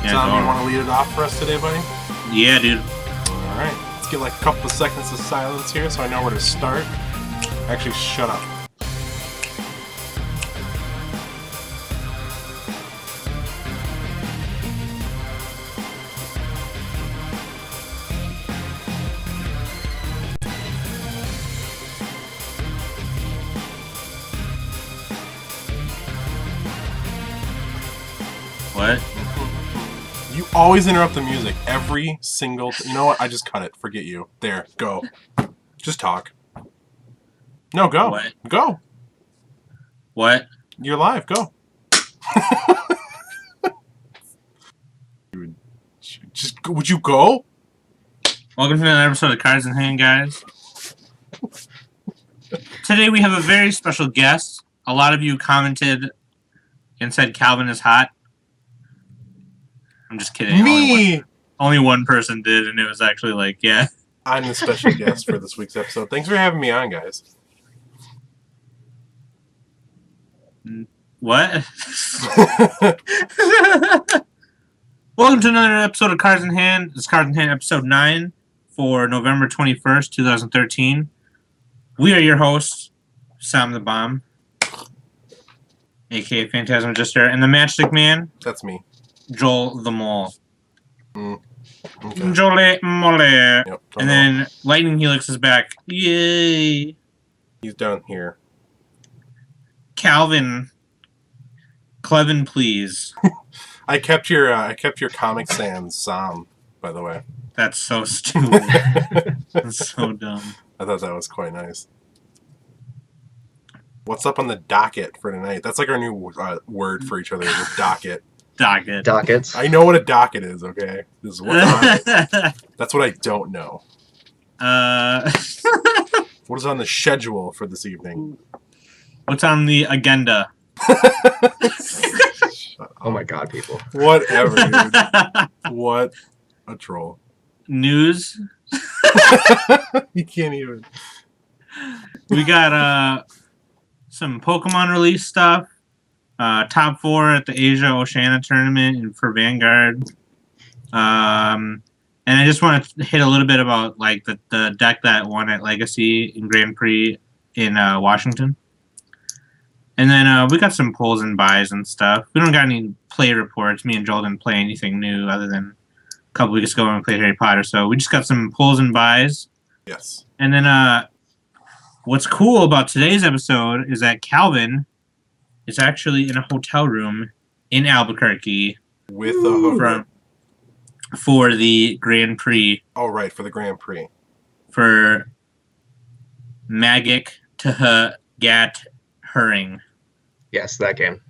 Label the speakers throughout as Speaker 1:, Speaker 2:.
Speaker 1: Yeah,
Speaker 2: Tom, you want to lead it off for us today, buddy?
Speaker 1: Yeah, dude.
Speaker 2: All right. Let's get like a couple of seconds of silence here so I know where to start. Actually, shut up.
Speaker 1: What?
Speaker 2: You always interrupt the music. Every single... You know what? I just cut it. Forget you. There. Go. Just talk. No, go.
Speaker 1: What?
Speaker 2: Go.
Speaker 1: What?
Speaker 2: You're live. Go. Would you go?
Speaker 1: Welcome to another episode of Cards in Hand, guys. Today we have a very special guest. A lot of you commented and said Calvin is hot. I'm just kidding.
Speaker 2: Me!
Speaker 1: Only one person did, and it was actually like, yeah.
Speaker 2: I'm the special guest for this week's episode. Thanks for having me on, guys.
Speaker 1: What? Welcome to another episode of Cards in Hand. It's Cards in Hand episode 9 for November 21st, 2013. We are your hosts, Sam the Bomb, a.k.a. Phantasm Magister, and the Matchstick Man,
Speaker 2: That's me.
Speaker 1: Joel the Mole.
Speaker 2: Okay.
Speaker 1: Joel Mole.
Speaker 2: Yep,
Speaker 1: And then Lightning Helix is back. Yay!
Speaker 2: he's down here.
Speaker 1: Calvin. Clevin, please.
Speaker 2: I kept your Comic Sans Sam, by the way.
Speaker 1: That's so stupid. That's so dumb.
Speaker 2: I thought that was quite nice. What's up on the docket for tonight? That's like our new word for each other, the docket.
Speaker 1: Docket.
Speaker 3: Dockets.
Speaker 2: I know what a docket is, okay? This is what's on it. That's what I don't know. What is on the schedule for this evening?
Speaker 1: What's on the agenda?
Speaker 3: Oh my god, people.
Speaker 2: Whatever, dude. What a troll.
Speaker 1: News.
Speaker 2: You can't even.
Speaker 1: We got some Pokemon release stuff. Top 4 at the Asia Oceania tournament and for Vanguard. And I just want to hit a little bit about like the deck that won at Legacy in Grand Prix in Washington. And then we got some pulls and buys and stuff. We don't got any play reports. Me and Joel didn't play anything new other than a couple weeks ago when we played Harry Potter. So we just got some pulls and buys.
Speaker 2: Yes.
Speaker 1: And then what's cool about today's episode is that Calvin is actually in a hotel room in Albuquerque
Speaker 2: With a hooker.
Speaker 1: for the Grand Prix
Speaker 2: Oh, right, for the Grand Prix.
Speaker 1: for Magic Gat Herring.
Speaker 3: Yes, that game.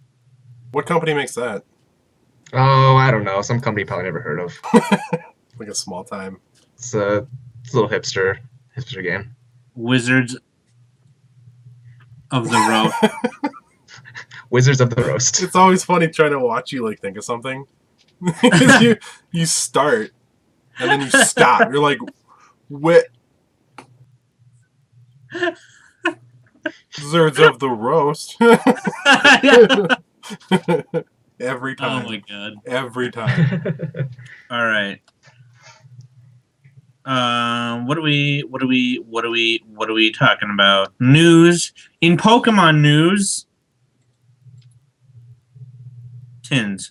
Speaker 2: What company makes that?
Speaker 3: Oh, I don't know. Some company you probably never heard of.
Speaker 2: Like a small time.
Speaker 3: It's a little hipster game.
Speaker 1: Wizards of the Road.
Speaker 3: Wizards of the Roast.
Speaker 2: It's always funny trying to watch you like think of something. you start and then you stop. You're like, what? Wizards of the Roast. Every
Speaker 1: Oh
Speaker 2: time.
Speaker 1: my god.
Speaker 2: Every time.
Speaker 1: All right. What are we talking about? News. In Pokemon news. Tins.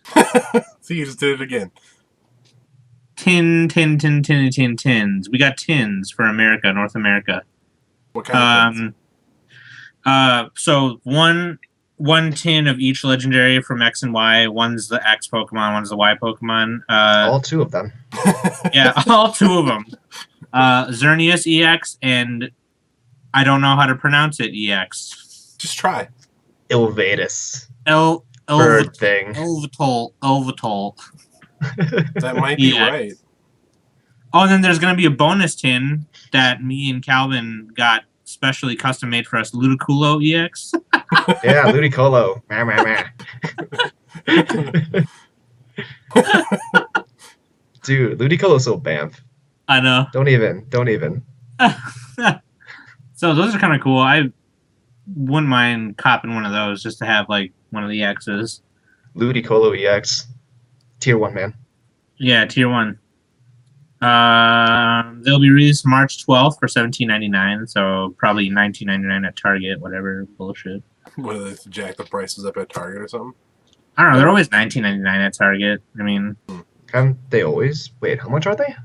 Speaker 2: See, you just did it again.
Speaker 1: Tins. We got tins for America, North America.
Speaker 2: What kind of things?
Speaker 1: So one tin of each legendary from X and Y. One's the X Pokemon, one's the Y Pokemon.
Speaker 3: All two of them.
Speaker 1: Yeah, all two of them. Xerneas EX and I don't know how to pronounce it EX.
Speaker 2: Just try.
Speaker 3: Ilvatus.
Speaker 1: Elvatol.
Speaker 3: Bird thing.
Speaker 2: That might be
Speaker 1: Yeah.
Speaker 2: right.
Speaker 1: Oh, and then there's going to be a bonus tin that me and Calvin got specially custom made for us. Ludicolo EX.
Speaker 3: Yeah, Ludicolo. Meh, meh, meh. Dude, Ludicolo's so bamf.
Speaker 1: I know.
Speaker 3: Don't even.
Speaker 1: So those are kind of cool. I wouldn't mind copping one of those just to have like one of the X's.
Speaker 3: Ludicolo EX. Tier 1 man.
Speaker 1: Yeah, tier 1. They'll be released March 12th for $17.99, so probably $19.99 at Target, whatever bullshit.
Speaker 2: What, they jack the prices up at Target or something?
Speaker 1: I don't know. They're always $19.99 at Target. I mean,
Speaker 3: Haven't they always? Wait, how much are they?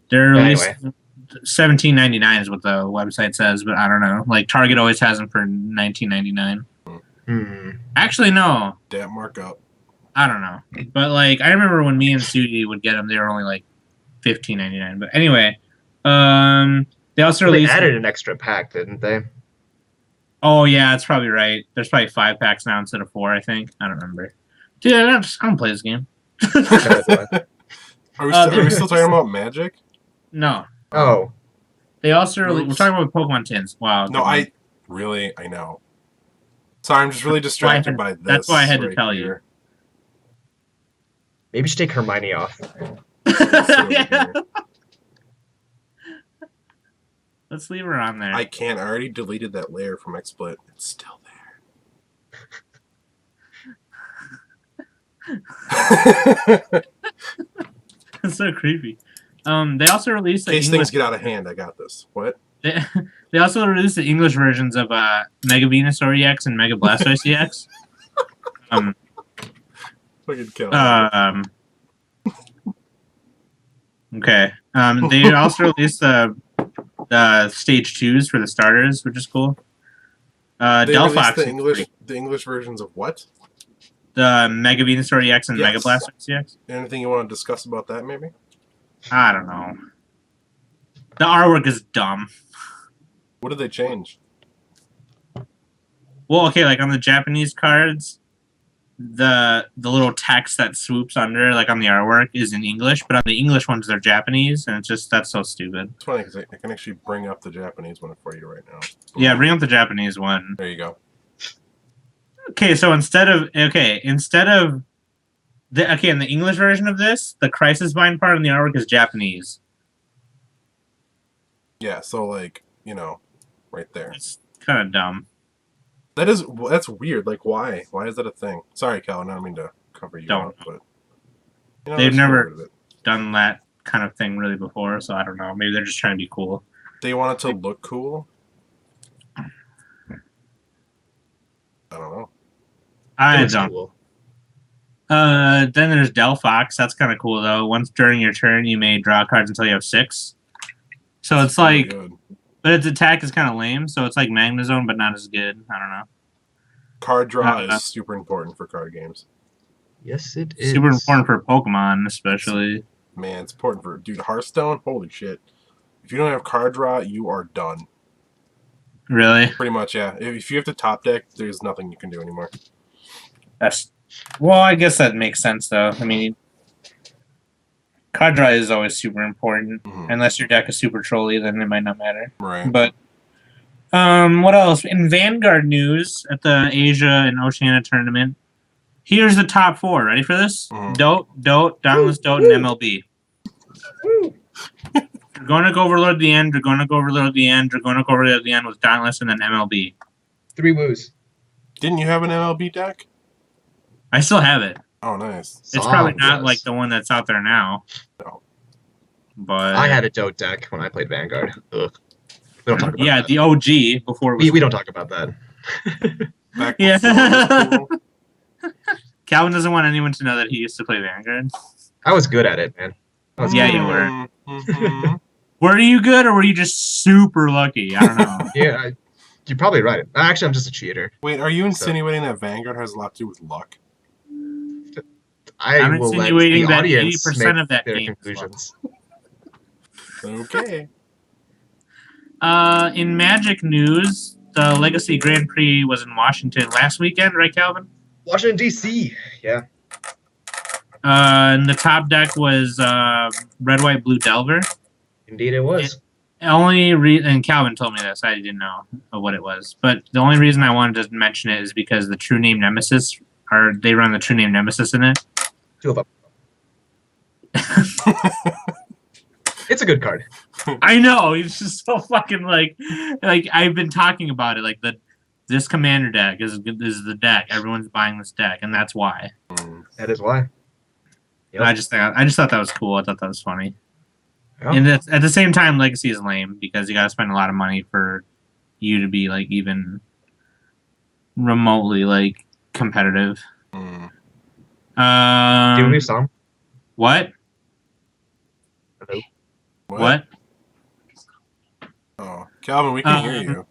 Speaker 1: they're released
Speaker 3: Anyway.
Speaker 1: $17.99 is what the website says, but I don't know. Like Target always has them for $19.99. Actually, no.
Speaker 2: That markup.
Speaker 1: I don't know. But like, I remember when me and Sudi would get them, they were only like $15.99. But anyway, they also
Speaker 3: Well, they
Speaker 1: released.
Speaker 3: added an extra pack, didn't they?
Speaker 1: Oh yeah, that's probably right. There's probably 5 packs now instead of 4. I think. I don't remember. Dude, I don't play this game.
Speaker 2: Are we still talking about Magic?
Speaker 1: No.
Speaker 3: Oh,
Speaker 1: They also we're
Speaker 2: Oops.
Speaker 1: talking about Pokemon tins. Wow.
Speaker 2: No, I know. Sorry, I'm just really distracted by this.
Speaker 1: That's why I had to
Speaker 2: right
Speaker 1: tell
Speaker 2: here.
Speaker 3: maybe you should take Hermione off.
Speaker 2: Let's see over
Speaker 1: Yeah.
Speaker 2: here.
Speaker 1: Let's leave her on there.
Speaker 2: I can't. I already deleted that layer from XSplit. It's still there.
Speaker 1: It's so creepy. They also released
Speaker 2: In
Speaker 1: the
Speaker 2: case
Speaker 1: English.
Speaker 2: things get out of hand, I got this. What?
Speaker 1: They also released the English versions of Mega Venusaur EX and Mega Blastoise EX.
Speaker 2: Fucking kill.
Speaker 1: Okay. They also released the stage 2s for the starters, which is cool.
Speaker 2: They
Speaker 1: Delphox.
Speaker 2: released the English versions of what?
Speaker 1: The Mega Venusaur EX and Mega
Speaker 2: Yes.
Speaker 1: Blastoise EX.
Speaker 2: Anything you want to discuss about that, maybe?
Speaker 1: I don't know. The artwork is dumb.
Speaker 2: What did they change?
Speaker 1: Well, okay, like on the Japanese cards, the little text that swoops under, like on the artwork, is in English, but on the English ones, they're Japanese, and that's so stupid.
Speaker 2: It's funny because I can actually bring up the Japanese one for you right now.
Speaker 1: Yeah, bring up the Japanese one.
Speaker 2: There you go.
Speaker 1: Okay, so instead of in the English version of this, the Crisis Bind part on the artwork is Japanese.
Speaker 2: Yeah, so like, right there.
Speaker 1: It's kind of dumb.
Speaker 2: That's weird. Like, why? Why is that a thing? Sorry, Calvin. I don't mean to cover you
Speaker 1: Don't.
Speaker 2: up, but
Speaker 1: They've
Speaker 2: let's
Speaker 1: never-
Speaker 2: get rid of it.
Speaker 1: Done that kind of thing really before, so I don't know. Maybe they're just trying to be cool.
Speaker 2: They want it to look cool. I don't know.
Speaker 1: I
Speaker 3: Looks
Speaker 1: don't.
Speaker 3: cool.
Speaker 1: Then there's Delphox. That's kind of cool though. Once during your turn, you may draw cards until you have 6. So it's
Speaker 2: Really
Speaker 1: like,
Speaker 2: good.
Speaker 1: but its attack is kind of lame. So it's like Magnezone, but not as good. I don't know.
Speaker 2: Card draw
Speaker 1: Uh,
Speaker 2: is super important for card games.
Speaker 3: Yes, it is.
Speaker 1: Super important for Pokemon, especially.
Speaker 2: Man, it's important for Hearthstone. Holy shit! If you don't have card draw, you are done.
Speaker 1: Really?
Speaker 2: Pretty much, yeah. If you have to top deck, there's nothing you can do anymore.
Speaker 1: Well, I guess that makes sense though. I mean, card draw is always super important.
Speaker 2: Mhm.
Speaker 1: Unless your deck is super trolly, then it might not matter.
Speaker 2: Right.
Speaker 1: But what else? In Vanguard news at the Asia and Oceania tournament, here's the top 4. Ready for this?
Speaker 2: Mhm.
Speaker 1: Dote, Dauntless Dote, and MLB. Dragonic Overlord at the end, Dragonic Overlord at the end, Dragonic Overlord at the end with Dauntless, and then MLB.
Speaker 3: 3 woos.
Speaker 2: Didn't you have an MLB deck?
Speaker 1: I still have it.
Speaker 2: Oh, nice.
Speaker 1: It's probably
Speaker 3: Songs,
Speaker 1: not
Speaker 3: yes.
Speaker 1: like the one that's out there now.
Speaker 2: No.
Speaker 1: But
Speaker 3: I had a Dote deck when I played Vanguard. Ugh. We don't talk about
Speaker 1: yeah,
Speaker 3: that.
Speaker 1: the OG before it was
Speaker 3: We don't talk about that.
Speaker 2: Back
Speaker 1: Yeah.
Speaker 2: before it was cool.
Speaker 1: Calvin doesn't want anyone to know that he used to play Vanguard.
Speaker 3: I was good at it, man. I was
Speaker 1: Yeah,
Speaker 3: good.
Speaker 1: you were.
Speaker 2: Mhm.
Speaker 1: Were you good or were you just super lucky? I don't know.
Speaker 3: Yeah, you're probably right. Actually, I'm just a cheater.
Speaker 2: Wait, are you insinuating that Vanguard has a lot to do with luck?
Speaker 1: I'm
Speaker 3: will let
Speaker 1: insinuating
Speaker 3: the
Speaker 1: that
Speaker 3: audience
Speaker 1: 80%
Speaker 3: make
Speaker 1: of that
Speaker 3: their
Speaker 1: game is luck.
Speaker 3: conclusions.
Speaker 2: Okay.
Speaker 1: In Magic news, the Legacy Grand Prix was in Washington last weekend, right, Calvin?
Speaker 3: Washington D.C. Yeah.
Speaker 1: And the top deck was Red, White, Blue Delver.
Speaker 3: Indeed, it was.
Speaker 1: And Calvin told me this. I didn't know what it was, but the only reason I wanted to mention it is because the True Name Nemesis, they run the True Name Nemesis in it.
Speaker 3: 2 of them. It's a good card.
Speaker 1: I know it's just so fucking like I've been talking about it. Like this commander deck is the deck. Everyone's buying this deck, and that's why.
Speaker 2: Mm.
Speaker 3: That is why. Yep.
Speaker 1: I just thought that was cool. I thought that was funny.
Speaker 3: Yeah.
Speaker 1: And at the same time, Legacy is lame because you got to spend a lot of money for you to be like even remotely like competitive.
Speaker 2: Mm.
Speaker 3: Do we some?
Speaker 1: What?
Speaker 3: Hello.
Speaker 1: What?
Speaker 2: Oh, Calvin, we can hear you.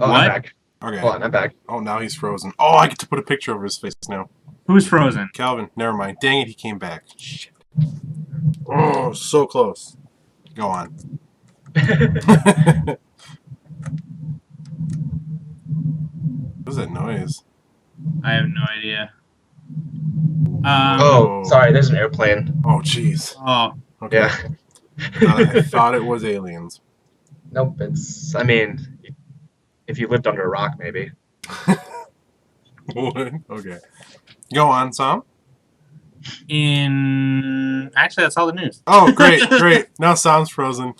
Speaker 3: Oh,
Speaker 1: What?
Speaker 3: I'm back.
Speaker 2: Okay.
Speaker 3: Hold on, I'm back.
Speaker 2: Oh, now he's frozen. Oh, I get to put a picture over his face now.
Speaker 1: Who's frozen?
Speaker 2: Calvin, never mind. Dang it, he came back. Shit. Oh, so close. Go on. What is that noise?
Speaker 1: I have no idea.
Speaker 3: Oh, sorry, there's an airplane.
Speaker 2: Oh, jeez.
Speaker 1: Oh,
Speaker 2: Okay.
Speaker 3: Yeah.
Speaker 2: I thought it was aliens.
Speaker 3: Nope, it's, I mean, if you lived under a rock, maybe.
Speaker 2: What? Okay. Go on, Sam.
Speaker 1: actually, that's all the news.
Speaker 2: Oh, great, great. Now Sam's frozen.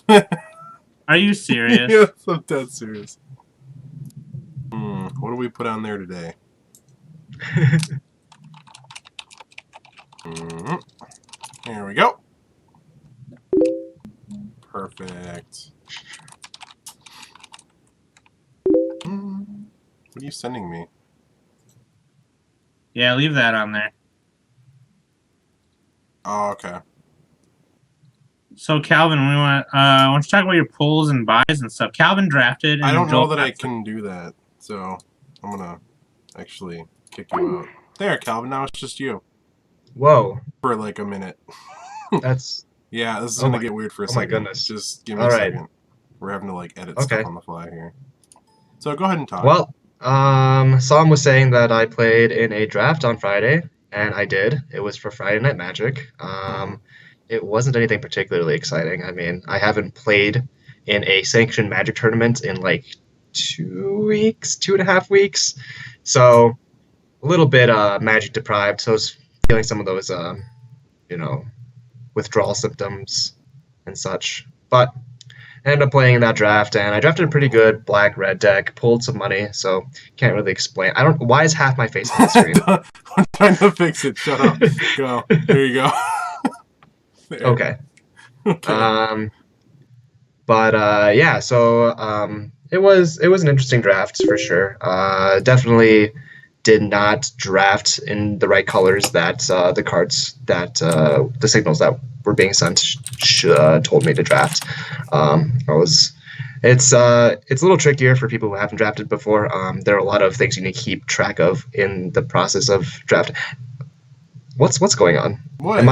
Speaker 1: Are you serious?
Speaker 2: Yes, I'm dead serious. What do we put on there today? Here we go. Perfect. What are you sending me?
Speaker 1: Yeah, leave that on there.
Speaker 2: Oh, okay.
Speaker 1: So Calvin, we want to talk about your pulls and buys and stuff. Calvin drafted. And
Speaker 2: I don't know
Speaker 1: Joel
Speaker 2: that I can do that, so I'm gonna actually kick you out. There, Calvin. Now it's just you
Speaker 3: Whoa,
Speaker 2: for like a minute.
Speaker 3: that's
Speaker 2: Yeah, this is
Speaker 3: Oh
Speaker 2: gonna
Speaker 3: my-
Speaker 2: get weird for a
Speaker 3: oh my
Speaker 2: second.
Speaker 3: goodness.
Speaker 2: Just give me
Speaker 3: All
Speaker 2: a
Speaker 3: right.
Speaker 2: second. We're having to like edit
Speaker 3: Okay.
Speaker 2: stuff on the fly here. So go ahead and talk.
Speaker 3: well. Sam was saying that I played in a draft on Friday, and I did. It was for Friday Night Magic. It wasn't anything particularly exciting. I mean, I haven't played in a sanctioned Magic tournament in like 2.5 weeks, so a little bit Magic deprived. So I was feeling some of those, you know, withdrawal symptoms and such. But I ended up playing in that draft, and I drafted a pretty good black-red deck, pulled some money, so can't really explain. I don't. Why is half my face on the screen?
Speaker 2: I'm trying to fix it. Shut up. Go. There you go. There.
Speaker 3: Okay.
Speaker 2: Okay.
Speaker 3: But yeah, so it was an interesting draft for sure. Definitely did not draft in the right colors that the cards that the signals that were being sent told me to draft. It's a little trickier for people who haven't drafted before. There are a lot of things you need to keep track of in the process of draft. What's going on?
Speaker 2: What?
Speaker 3: Am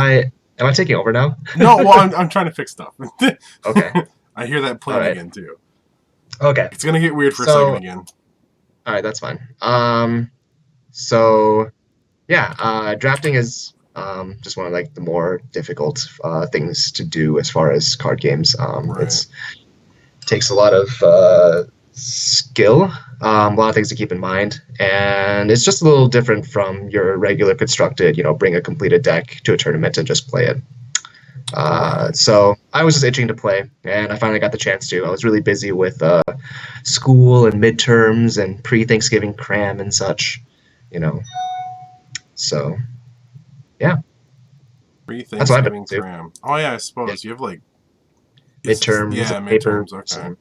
Speaker 3: I taking over now?
Speaker 2: No, well, I'm trying to fix stuff.
Speaker 3: Okay.
Speaker 2: I hear that plane
Speaker 3: Alright.
Speaker 2: again too.
Speaker 3: Okay.
Speaker 2: It's gonna get weird for a
Speaker 3: So-
Speaker 2: second again.
Speaker 3: All right, that's fine. So yeah, drafting is just one of like the more difficult things to do as far as card games.
Speaker 2: Right.
Speaker 3: It's takes a lot of skill, a lot of things to keep in mind, and it's just a little different from your regular constructed, bring a completed deck to a tournament and just play it. So I was just itching to play, and I finally got the chance to. I was really busy with school and midterms and pre-Thanksgiving cram and such, So, yeah. That's what I've been
Speaker 2: Pre-Thanksgiving
Speaker 3: up to.
Speaker 2: cram. Oh yeah, I suppose you have like
Speaker 3: Midterms,
Speaker 2: Yeah,
Speaker 3: papers.
Speaker 2: midterms.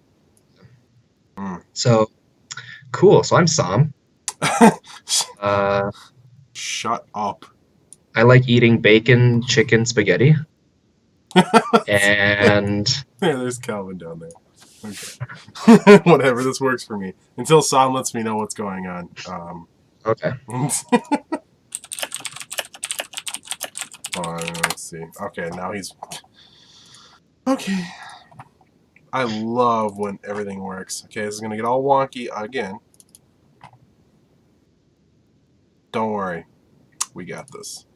Speaker 2: Okay.
Speaker 3: So, cool. So I'm Sam.
Speaker 2: Shut up.
Speaker 3: I like eating bacon, chicken, spaghetti. And
Speaker 2: Yeah, there's Calvin down there. Okay. Whatever, this works for me. Until Sam lets me know what's going on.
Speaker 3: okay.
Speaker 2: Let's see. Okay, now he's... Okay. I love when everything works. Okay, this is going to get all wonky again. Don't worry. We got this.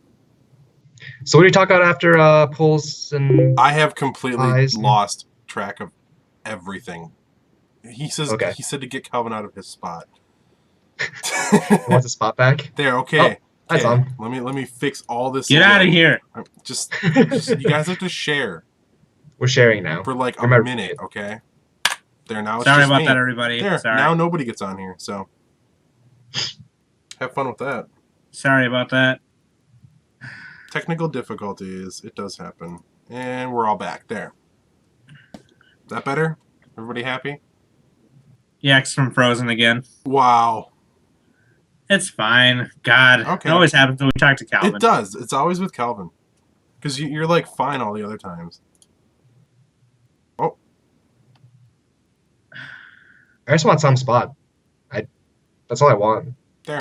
Speaker 3: So what do you talk about after polls and
Speaker 2: I have completely
Speaker 3: Eyes.
Speaker 2: lost track of everything. He says
Speaker 3: Okay.
Speaker 2: He said to get Calvin out of his spot.
Speaker 3: wants a spot back?
Speaker 2: There, okay.
Speaker 3: Hi,
Speaker 2: Okay.
Speaker 3: Tom.
Speaker 2: Let me fix all this.
Speaker 1: Get out of
Speaker 2: again.
Speaker 1: here.
Speaker 2: Just you guys have to share
Speaker 3: We're sharing now.
Speaker 2: for like
Speaker 3: You're
Speaker 2: a
Speaker 3: my
Speaker 2: minute,
Speaker 3: roommate.
Speaker 2: okay? There, now it's
Speaker 1: Sorry
Speaker 2: just
Speaker 1: about
Speaker 2: me.
Speaker 1: that, everybody.
Speaker 2: There,
Speaker 1: Sorry.
Speaker 2: now nobody gets on here, so have fun with that.
Speaker 1: Sorry about that.
Speaker 2: Technical difficulties. It does happen. And we're all back. There. Is that better? Everybody happy?
Speaker 1: Yeah, it's from Frozen again.
Speaker 2: Wow.
Speaker 1: It's fine. God,
Speaker 2: Okay.
Speaker 1: it always happens when we talk to Calvin.
Speaker 2: It does. It's always with Calvin. Because you're like fine all the other times. Oh.
Speaker 3: I just want some spot. That's all I want.
Speaker 2: There.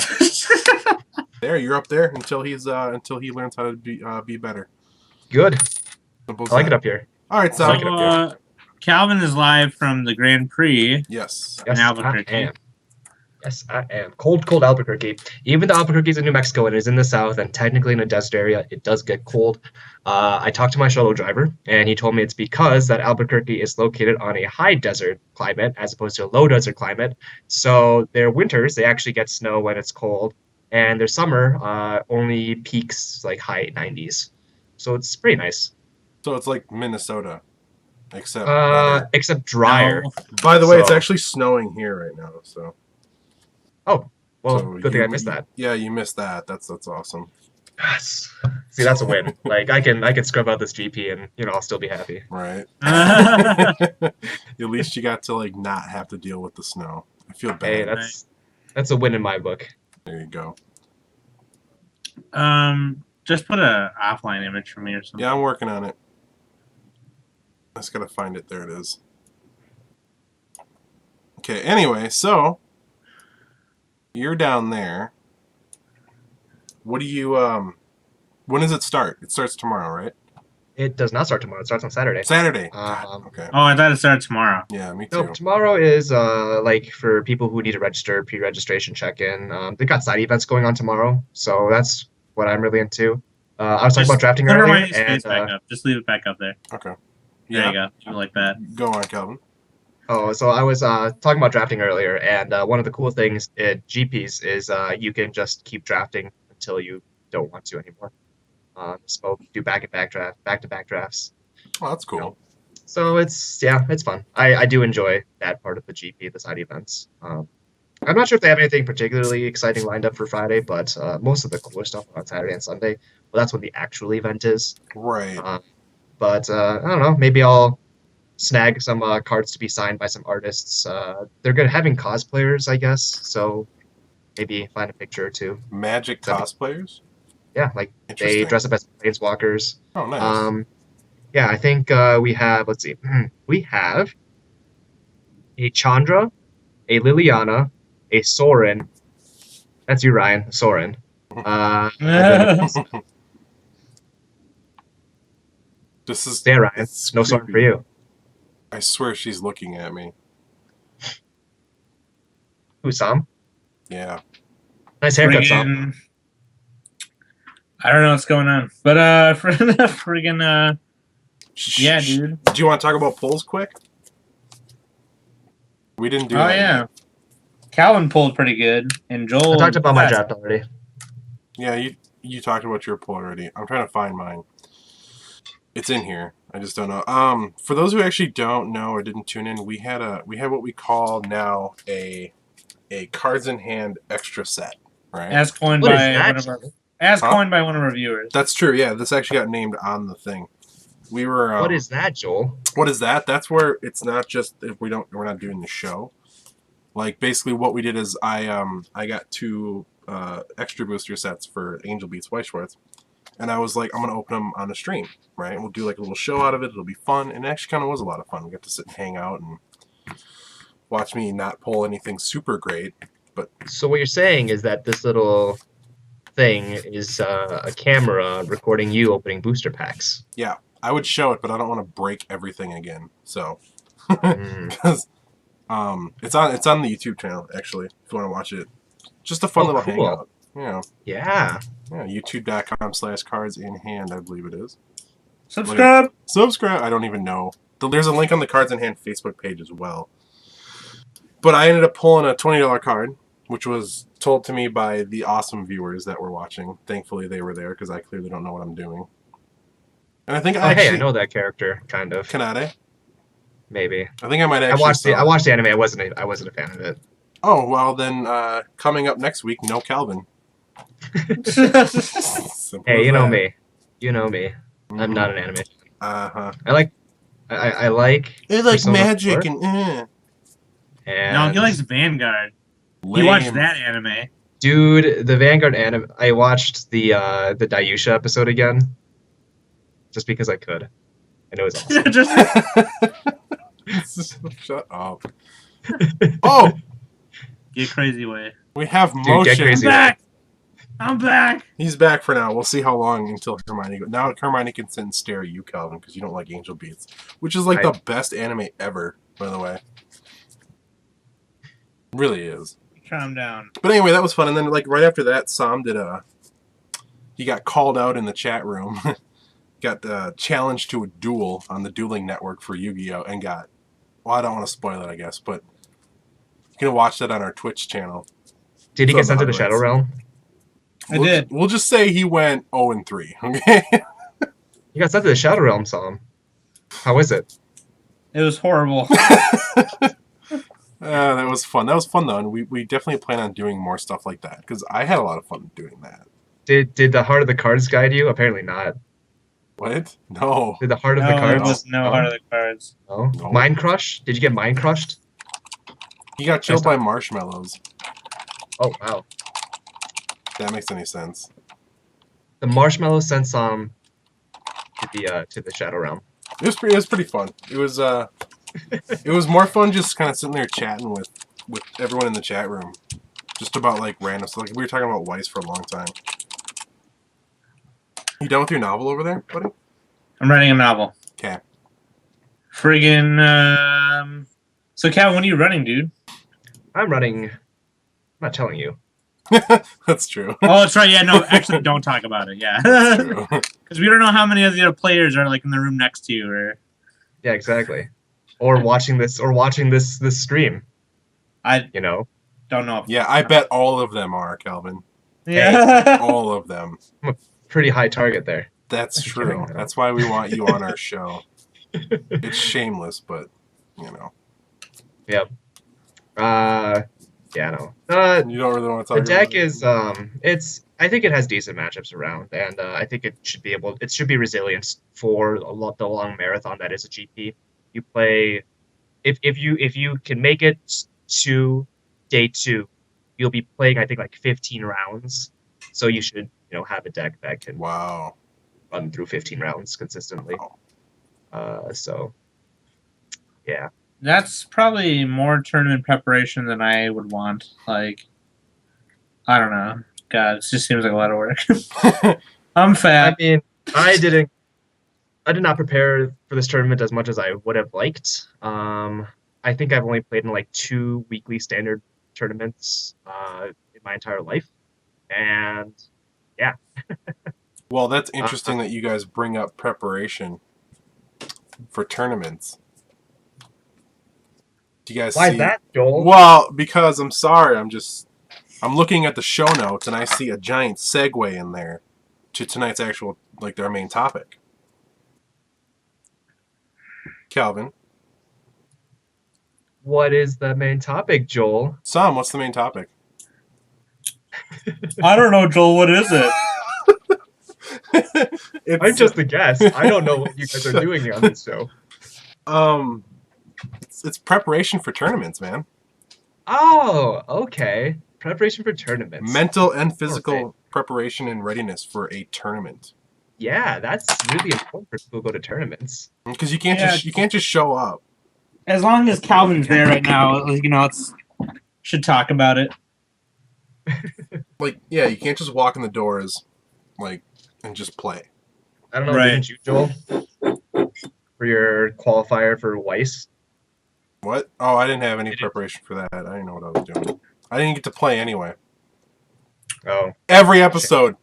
Speaker 2: There, you're up there until he learns how to be better.
Speaker 3: Good.
Speaker 2: Simple as
Speaker 3: I like
Speaker 2: that.
Speaker 3: it up here.
Speaker 2: All right,
Speaker 1: So,
Speaker 2: so
Speaker 3: like it up here.
Speaker 1: Calvin is live from the Grand Prix
Speaker 2: yes.
Speaker 1: in Albuquerque.
Speaker 3: I am. Yes, I am. Cold Albuquerque. Even though Albuquerque is in New Mexico and it is in the south and technically in a desert area, it does get cold. I talked to my shuttle driver, and he told me it's because that Albuquerque is located on a high desert climate as opposed to a low desert climate. So their winters, they actually get snow when it's cold, and their summer only peaks like high 90s. So it's pretty nice.
Speaker 2: So it's like Minnesota, except better.
Speaker 3: Except drier.
Speaker 1: No.
Speaker 2: By the way, it's
Speaker 3: so-
Speaker 2: actually snowing here right now. So.
Speaker 3: Oh, well,
Speaker 2: So
Speaker 3: good thing I missed that.
Speaker 2: Yeah, you missed that. That's awesome.
Speaker 3: Yes. See, that's a win. Like I can scrub out this GP and I'll still be happy.
Speaker 2: Right. At least you got to like not have to deal with the snow. I feel bad.
Speaker 3: Hey, that's a win in my book.
Speaker 2: There you go.
Speaker 1: Just put a offline image for me or something.
Speaker 2: Yeah, I'm working on it. I just gotta find it. There it is. Okay. Anyway, so you're down there. What do you when does it start? It starts tomorrow, right?
Speaker 3: It does not start tomorrow. It starts on Saturday.
Speaker 2: Saturday. God, okay.
Speaker 1: Oh, I thought it started tomorrow.
Speaker 2: Yeah, me too.
Speaker 3: No, tomorrow is like for people who need to register, pre-registration check-in. They've got side events going on tomorrow, so that's what I'm really into. I was talking about drafting
Speaker 1: put
Speaker 3: earlier,
Speaker 1: my space back up. Just leave it back up there.
Speaker 2: Okay.
Speaker 1: There
Speaker 2: Yeah.
Speaker 1: you go. You like that.
Speaker 2: Go on, Calvin.
Speaker 3: so I was talking about drafting earlier, and one of the cool things at GPs is you can just keep drafting until you don't want to anymore. So do back-to-back drafts.
Speaker 2: Oh, that's cool.
Speaker 3: So it's fun. I do enjoy that part of the GP, the side events. I'm not sure if they have anything particularly exciting lined up for Friday, but most of the cooler stuff on Saturday and Sunday. Well, that's when the actual event is.
Speaker 2: Right.
Speaker 3: But I don't know. Maybe I'll snag some cards to be signed by some artists. They're good at having cosplayers, I guess. So maybe find a picture or two.
Speaker 2: Magic cosplayers?
Speaker 3: Yeah, like they
Speaker 2: Interesting.
Speaker 3: dress up as planeswalkers.
Speaker 2: Oh, nice.
Speaker 3: Yeah, I think we have. Let's see. We have a Chandra, a Liliana, a Sorin. That's you, Ryan. Sorin. And then
Speaker 2: This is
Speaker 3: there, Ryan.
Speaker 2: it's
Speaker 3: No Sorin
Speaker 2: creepy.
Speaker 3: for you.
Speaker 2: I swear she's looking at me.
Speaker 3: Who, Sam?
Speaker 2: Yeah.
Speaker 3: Nice haircut, Sam.
Speaker 1: Friggin- I don't know what's going on, but friggin' yeah, dude.
Speaker 2: Do you want to talk about polls quick? We didn't do
Speaker 1: Oh
Speaker 2: that
Speaker 1: yeah,
Speaker 2: yet.
Speaker 1: Calvin pulled pretty good, and Joel.
Speaker 3: I talked about my draft already.
Speaker 2: Yeah, you talked about your poll already. I'm trying to find mine. It's in here. I just don't know. For those who actually don't know or didn't tune in, we have what we call now a cards in hand extra set, right?
Speaker 1: As coined
Speaker 3: What is
Speaker 1: by
Speaker 3: that?
Speaker 1: one of our, as
Speaker 2: Huh?
Speaker 1: coined by one of our viewers.
Speaker 2: That's true. Yeah, this actually got named on the thing. We were.
Speaker 3: What is that, Joel?
Speaker 2: What is that? That's where it's not just if we're not doing the show. Like basically, what we did is I got 2 extra booster sets for Angel Beats White Schwartz, and I was like, I'm gonna open them on the stream, right? We'll do like a little show out of it. It'll be fun, and it actually kind of was a lot of fun. We got to sit and hang out and watch me not pull anything super great, but
Speaker 3: So what you're saying is that this little thing is a camera recording you opening booster packs.
Speaker 2: yeah, I would show it, but I don't want to break everything again. So,
Speaker 3: Mm.
Speaker 2: because it's on the YouTube channel actually. If you want to watch it, just a fun
Speaker 3: Oh,
Speaker 2: little
Speaker 3: cool.
Speaker 2: hangout. Yeah.
Speaker 3: Yeah.
Speaker 2: Yeah, youtube.com/cards in hand, I believe it is.
Speaker 1: Subscribe.
Speaker 2: Subscribe. I don't even know. There's a link on the Cards in Hand Facebook page as well. But I ended up pulling a $20 card, which was told to me by the awesome viewers that were watching. Thankfully, they were there because I clearly don't know what I'm doing. And I think
Speaker 3: Oh,
Speaker 2: I actually
Speaker 3: hey, I know that character, kind of.
Speaker 2: Kanade.
Speaker 3: Maybe.
Speaker 2: I think I might
Speaker 3: I
Speaker 2: actually.
Speaker 3: watched
Speaker 2: saw
Speaker 3: I
Speaker 2: it.
Speaker 3: watched the anime. I wasn't a fan of it.
Speaker 2: Oh well, then coming up next week, no Calvin. Simple
Speaker 3: Hey,
Speaker 2: as
Speaker 3: you know
Speaker 2: that.
Speaker 3: me. You know me. I'm not an anime.
Speaker 2: Uh-huh.
Speaker 3: I like I like
Speaker 2: It's like
Speaker 3: Persona
Speaker 2: magic
Speaker 3: 4,
Speaker 2: and
Speaker 1: No,
Speaker 3: and
Speaker 1: he likes Vanguard. He
Speaker 2: lame.
Speaker 1: watched that anime.
Speaker 3: dude, the Vanguard anime. I watched the Dayusha episode again, just because I could, and it was awesome.
Speaker 1: Just
Speaker 2: Shut up. Oh,
Speaker 1: get crazy way.
Speaker 2: we have
Speaker 3: Dude,
Speaker 2: motion.
Speaker 3: get
Speaker 1: I'm
Speaker 3: crazy.
Speaker 1: back. I'm back.
Speaker 2: He's back for now. We'll see how long until Hermione goes. Now Hermione can sit and stare at you, Calvin, because you don't like Angel Beats, which is like the best anime ever, by the way. Really is.
Speaker 1: Calm down.
Speaker 2: But anyway, that was fun. And then like right after that, Sam he got called out in the chat room. Got challenged to a duel on the dueling network for Yu-Gi-Oh! And got, well, I don't want to spoil it, I guess, but you can watch that on our Twitch channel.
Speaker 3: Did he
Speaker 2: From
Speaker 3: get sent to the
Speaker 2: highlights.
Speaker 3: Shadow Realm?
Speaker 1: did.
Speaker 2: We'll just say he went 0-3, okay?
Speaker 3: He got sent to the Shadow Realm, Sam. How is it?
Speaker 1: It was horrible.
Speaker 2: That was fun. That was fun, though, and we definitely plan on doing more stuff like that, because I had a lot of fun doing that.
Speaker 3: Did the Heart of the Cards guide you? Apparently not.
Speaker 2: What? No.
Speaker 3: Did the Heart of the
Speaker 1: No,
Speaker 3: Cards?
Speaker 1: it was no Heart of the Cards.
Speaker 3: No?
Speaker 2: No.
Speaker 3: Mind Crush? Did you get Mind Crushed?
Speaker 2: He got chilled by marshmallows.
Speaker 3: Oh wow.
Speaker 2: If that makes any sense.
Speaker 3: The marshmallows sent some to the Shadow Realm.
Speaker 2: It was pretty fun. It was more fun just kind of sitting there chatting with everyone in the chat room, just about like random stuff. Like we were talking about Weiss for a long time. You done with your novel over there, buddy?
Speaker 1: I'm writing a novel.
Speaker 2: Okay.
Speaker 1: Friggin'. So, Cal, when are you running, dude?
Speaker 3: I'm running. I'm not telling you.
Speaker 2: That's true.
Speaker 1: Oh, that's right. Yeah, no, actually, don't talk about it. Yeah,
Speaker 2: That's true.
Speaker 1: because we don't know how many of the other players are like in the room next to you, or
Speaker 3: Yeah, exactly. Or watching this stream.
Speaker 1: I
Speaker 3: You know.
Speaker 1: don't know. If,
Speaker 2: Yeah, I bet all of them are, Calvin.
Speaker 1: yeah.
Speaker 2: All of them.
Speaker 3: Pretty high target there.
Speaker 2: That's
Speaker 3: I'm
Speaker 2: true.
Speaker 3: kidding, though.
Speaker 2: That's why we want you on our show. It's shameless, but you know.
Speaker 3: Yep. Yeah, no.
Speaker 2: You don't really want to
Speaker 3: The
Speaker 2: talk
Speaker 3: deck
Speaker 2: about it.
Speaker 3: is I think it has decent matchups around, and I think it should be resilient for the long marathon that is a GP. You play if you can make it to day 2, you'll be playing I think like 15 rounds. So you should have a deck that can
Speaker 2: Wow.
Speaker 3: run through 15 rounds consistently. So yeah.
Speaker 1: That's probably more tournament preparation than I would want. Like, I don't know. God, it just seems like a lot of work. I'm
Speaker 3: I
Speaker 1: fat.
Speaker 3: mean, I did not prepare for this tournament as much as I would have liked. I think I've only played in like 2 weekly standard tournaments in my entire life, and yeah.
Speaker 2: Well, that's interesting that you guys bring up preparation for tournaments. Do you guys
Speaker 3: Why
Speaker 2: see
Speaker 3: that, Joel?
Speaker 2: Well, because I'm sorry, I'm looking at the show notes and I see a giant segue in there to tonight's actual, like, their main topic. Calvin.
Speaker 3: What is the main topic, Joel?
Speaker 2: Sam, what's the main topic?
Speaker 1: I don't know, Joel. What is it?
Speaker 3: I'm just a guest. I don't know what you guys are doing on this show.
Speaker 2: It's preparation for tournaments, man.
Speaker 3: Oh, okay. Preparation for tournaments.
Speaker 2: Mental and physical preparation and readiness for a tournament.
Speaker 3: Yeah, that's really important for people who go to tournaments.
Speaker 2: Because you can't just show up.
Speaker 1: As long as Calvin's there right now, should talk about it.
Speaker 2: Like, yeah, you can't just walk in the doors, like, and just play.
Speaker 3: I don't know,
Speaker 1: Right.
Speaker 3: didn't you, Joel? For your qualifier for Weiss?
Speaker 2: What? Oh, I didn't have any preparation for that. I didn't know what I was doing. I didn't get to play anyway.
Speaker 3: Oh.
Speaker 2: Every episode,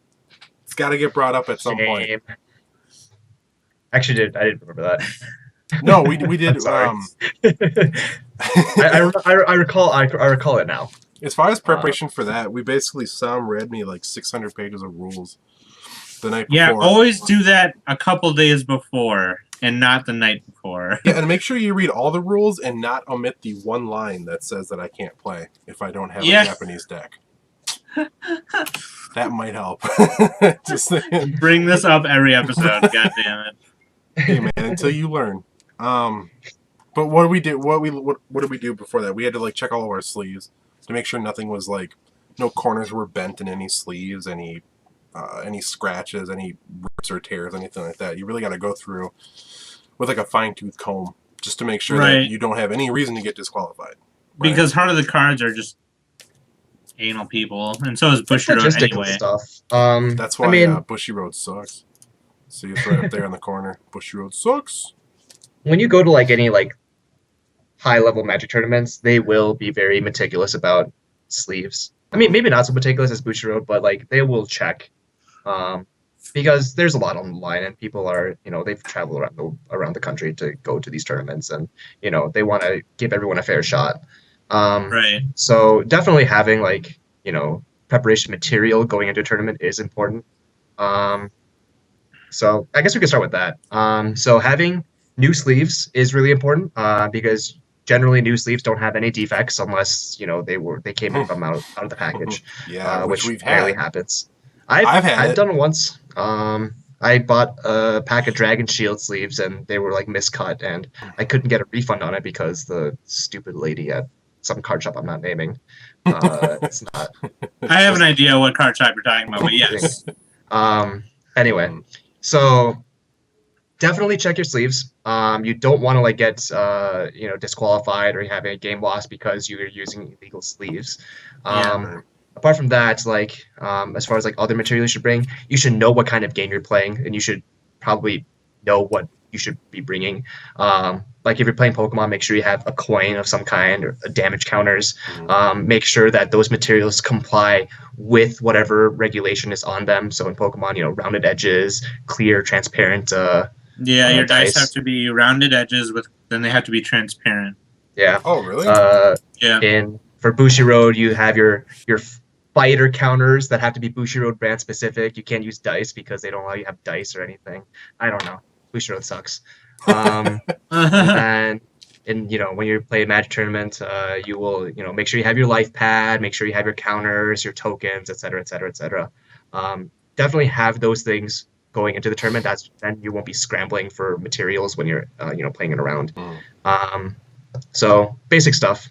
Speaker 2: it's got to get brought up at some point.
Speaker 3: Shame. Actually, I didn't remember that.
Speaker 2: No, we did.
Speaker 3: I'm sorry. I recall it now.
Speaker 2: As far as preparation for that, we basically Sam read me like 600 pages of rules the night before.
Speaker 1: Yeah, always do that a couple days before and not the night before.
Speaker 2: Yeah, and make sure you read all the rules and not omit the one line that says that I can't play if I don't have a Japanese deck. That might help. Just
Speaker 1: Bring this up every episode. God damn it.
Speaker 2: hey man, until you learn. But what did we do? What did we do before that? We had to like check all of our sleeves to make sure nothing was like no corners were bent in any sleeves, any scratches, any rips or tears, anything like that. You really got to go through with like a fine tooth comb just to make sure that you don't have any reason to get disqualified. Right?
Speaker 1: Because part of the cards are just anal people, and so is Bushy Road anyway.
Speaker 3: Stuff.
Speaker 2: That's why Bushy Road sucks. See, it's right up there in the corner. Bushy Road sucks.
Speaker 3: When you go to like any like high-level Magic tournaments, they will be very meticulous about sleeves. I mean, maybe not so meticulous as Bushy Road, but like they will check, because there's a lot on the line, and people are, they've traveled around the country to go to these tournaments, and they want to give everyone a fair shot.
Speaker 1: Right.
Speaker 3: So definitely having like preparation material going into a tournament is important. So I guess we could start with that. So having new sleeves is really important, because generally new sleeves don't have any defects unless they came in from out of the package.
Speaker 2: Yeah,
Speaker 3: which
Speaker 2: we've
Speaker 3: rarely
Speaker 2: had.
Speaker 3: happens. I've done it once. I bought a pack of Dragon Shield sleeves and they were like miscut, and I couldn't get a refund on it because the stupid lady at some card shop I'm not naming. It's not.
Speaker 1: I have an idea what card shop you're talking about, but yes.
Speaker 3: Anyway, so definitely check your sleeves. You don't want to like get disqualified or have a game loss because you're using illegal sleeves. Apart from that, like as far as like other material you should bring, you should know what kind of game you're playing, and you should probably know what you should be bringing. Like if you're playing Pokemon, make sure you have a coin of some kind or damage counters. Make sure that those materials comply with whatever regulation is on them. So in Pokemon, rounded edges, clear, transparent.
Speaker 1: Your dice have to be rounded edges then they have to be transparent.
Speaker 3: Yeah.
Speaker 2: Oh, really?
Speaker 1: Yeah.
Speaker 3: For Bushy Road, you have your fighter counters that have to be Bushy Road brand specific. You can't use dice because they don't allow you to have dice or anything. I don't know. Bushy Road sucks. And when you play a Magic tournament, you will make sure you have your life pad, make sure you have your counters, your tokens, etc., etc., etc. Definitely have those things going into the tournament. Then you won't be scrambling for materials when you're playing it around. So basic stuff.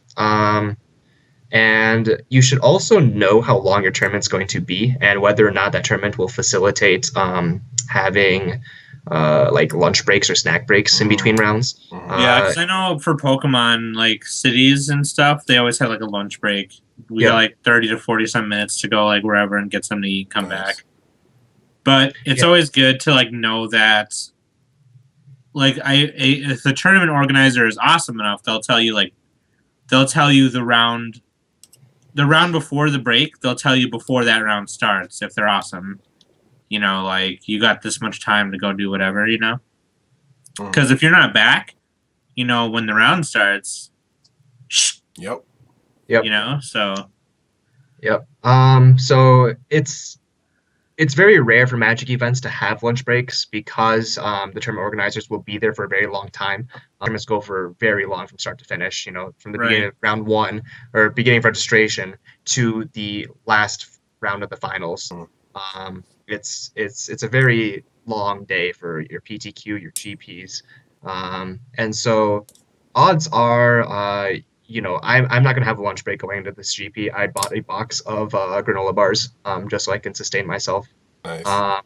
Speaker 3: And you should also know how long your tournament's going to be and whether or not that tournament will facilitate having like lunch breaks or snack breaks in between rounds.
Speaker 1: Yeah, because I know for Pokemon, like cities and stuff, they always have like a lunch break. We got like 30 to 40 some minutes to go like wherever and get something to eat, come back. But it's always good to like know that, like if the tournament organizer is awesome enough, they'll tell you the round before the break. They'll tell you before that round starts if they're awesome. Like you got this much time to go do whatever. Because if you're not back, when the round starts.
Speaker 2: Yep.
Speaker 1: So.
Speaker 3: Yep. So it's very rare for Magic events to have lunch breaks because the tournament organizers will be there for a very long time. Tournaments go for very long from start to finish, from the beginning of round one or beginning of registration to the last round of the finals. It's a very long day for your PTQ, your GPs. And so odds are, I'm not going to have a lunch break going into this GP. I bought a box of granola bars just so I can sustain myself.
Speaker 2: Nice.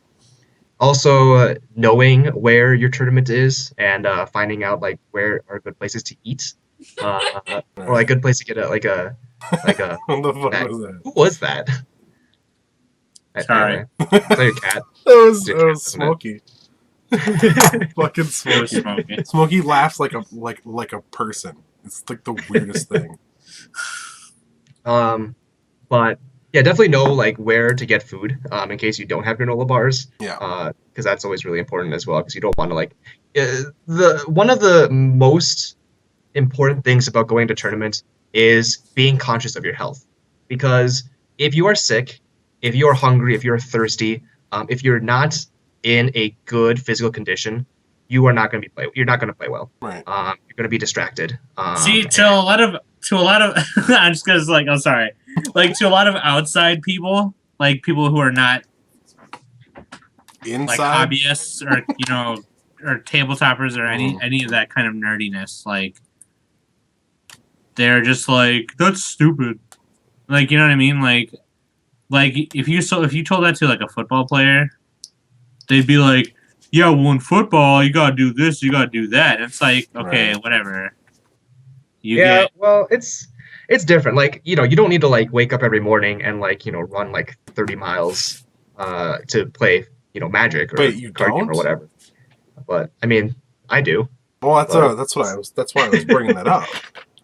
Speaker 3: Also, knowing where your tournament is and finding out like where are good places to eat, or like good place to get like a.
Speaker 2: What the fuck was that?
Speaker 3: Who was that?
Speaker 1: Sorry,
Speaker 3: is that your cat?
Speaker 2: That was Smokey. Fucking Smokey. Smokey laughs like a person. It's like the weirdest thing.
Speaker 3: But yeah, definitely know like where to get food in case you don't have granola bars.
Speaker 2: Yeah.
Speaker 3: Because that's always really important as well. Because you don't want to like one of the most important things about going to tournaments is being conscious of your health. Because if you are sick, if you're hungry, if you're thirsty, if you're not in a good physical condition, you are not going to play well.
Speaker 2: Right.
Speaker 3: You're going to be distracted.
Speaker 1: See, to a lot of to a lot of I'm just gonna like I'm sorry, like to a lot of outside people, like people who are not
Speaker 2: Inside,
Speaker 1: like hobbyists or or tabletoppers or any of that kind of nerdiness, like they're just like that's stupid, like you know what I mean, like if you told that to like a football player, they'd be like, yeah, well in football you gotta do this, you gotta do that. And it's like okay,
Speaker 2: Right.
Speaker 1: whatever.
Speaker 3: Yeah, well, it's different. Like, you don't need to like wake up every morning and like, run like 30 miles to play, Magic or
Speaker 2: Wait, you
Speaker 3: card game or
Speaker 2: don't?
Speaker 3: whatever. But I mean, I do.
Speaker 2: Well,
Speaker 3: But
Speaker 2: that's why I was bringing that up.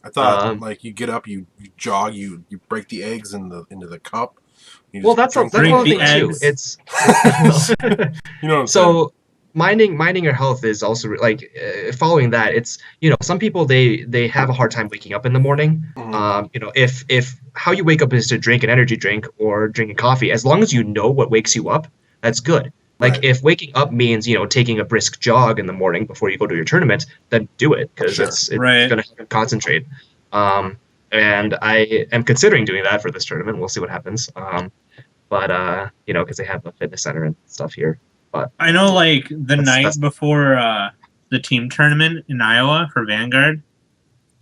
Speaker 2: I thought
Speaker 3: um
Speaker 2: like you get up, you jog, you break the eggs into the cup. You
Speaker 3: well,
Speaker 2: just
Speaker 3: that's
Speaker 2: drink
Speaker 1: Drink
Speaker 3: another
Speaker 1: the
Speaker 3: thing too.
Speaker 1: eggs.
Speaker 3: It's
Speaker 2: You know what I'm saying?
Speaker 3: so minding your health is also like following that. It's some people they have a hard time waking up in the morning.
Speaker 2: Mhm.
Speaker 3: If how you wake up is to drink an energy drink or drinking coffee, as long as you know what wakes you up, that's good. Like
Speaker 2: Right.
Speaker 3: if waking up means taking a brisk jog in the morning before you go to your tournament, then do it because
Speaker 2: Sure.
Speaker 3: it's
Speaker 1: Right.
Speaker 3: going to help you concentrate. And I am considering doing that for this tournament. We'll see what happens. But because they have a fitness center and stuff here. But
Speaker 1: I know, like the night
Speaker 3: that's
Speaker 1: before the team tournament in Iowa for Vanguard,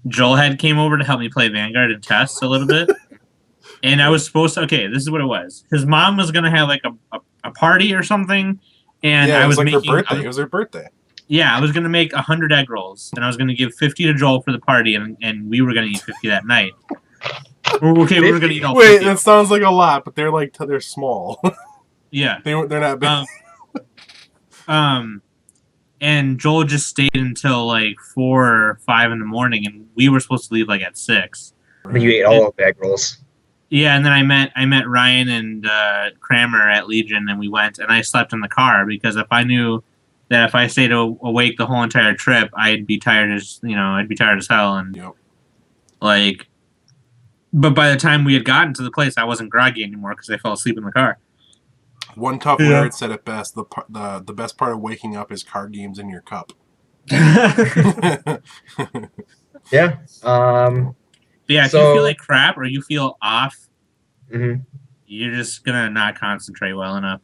Speaker 1: Joel had came over to help me play Vanguard and test a little bit, and I was supposed to. Okay, this is what it was. His mom was gonna have like a party or something, and
Speaker 2: Yeah,
Speaker 1: I
Speaker 2: it was
Speaker 1: was
Speaker 2: like her
Speaker 1: making.
Speaker 2: birthday. It was her birthday.
Speaker 1: Yeah, I was gonna make 100 egg rolls, and I was gonna give 50 to Joel for the party, and we were gonna eat 50 that night. Okay, we were gonna eat all
Speaker 2: Wait,
Speaker 1: 50.
Speaker 2: that sounds like a lot, but they're small.
Speaker 1: Yeah.
Speaker 2: they're not big.
Speaker 1: And Joel just stayed until like 4 or 5 in the morning, and we were supposed to leave like at 6.
Speaker 3: you ate all of the egg rolls.
Speaker 1: Yeah, and then I met Ryan and Kramer at Legion, and we went, and I slept in the car because if I knew that if I stayed awake the whole entire trip, I'd be tired as hell, and
Speaker 2: Yep.
Speaker 1: like. But by the time we had gotten to the place, I wasn't groggy anymore because I fell asleep in the car.
Speaker 2: One tough
Speaker 1: Yeah.
Speaker 2: nerd said it best. The best part of waking up is card games in your cup.
Speaker 3: Yeah.
Speaker 1: Yeah, if you
Speaker 3: So-
Speaker 1: feel like crap or you feel off,
Speaker 3: mhm.
Speaker 1: you're just gonna not concentrate well enough.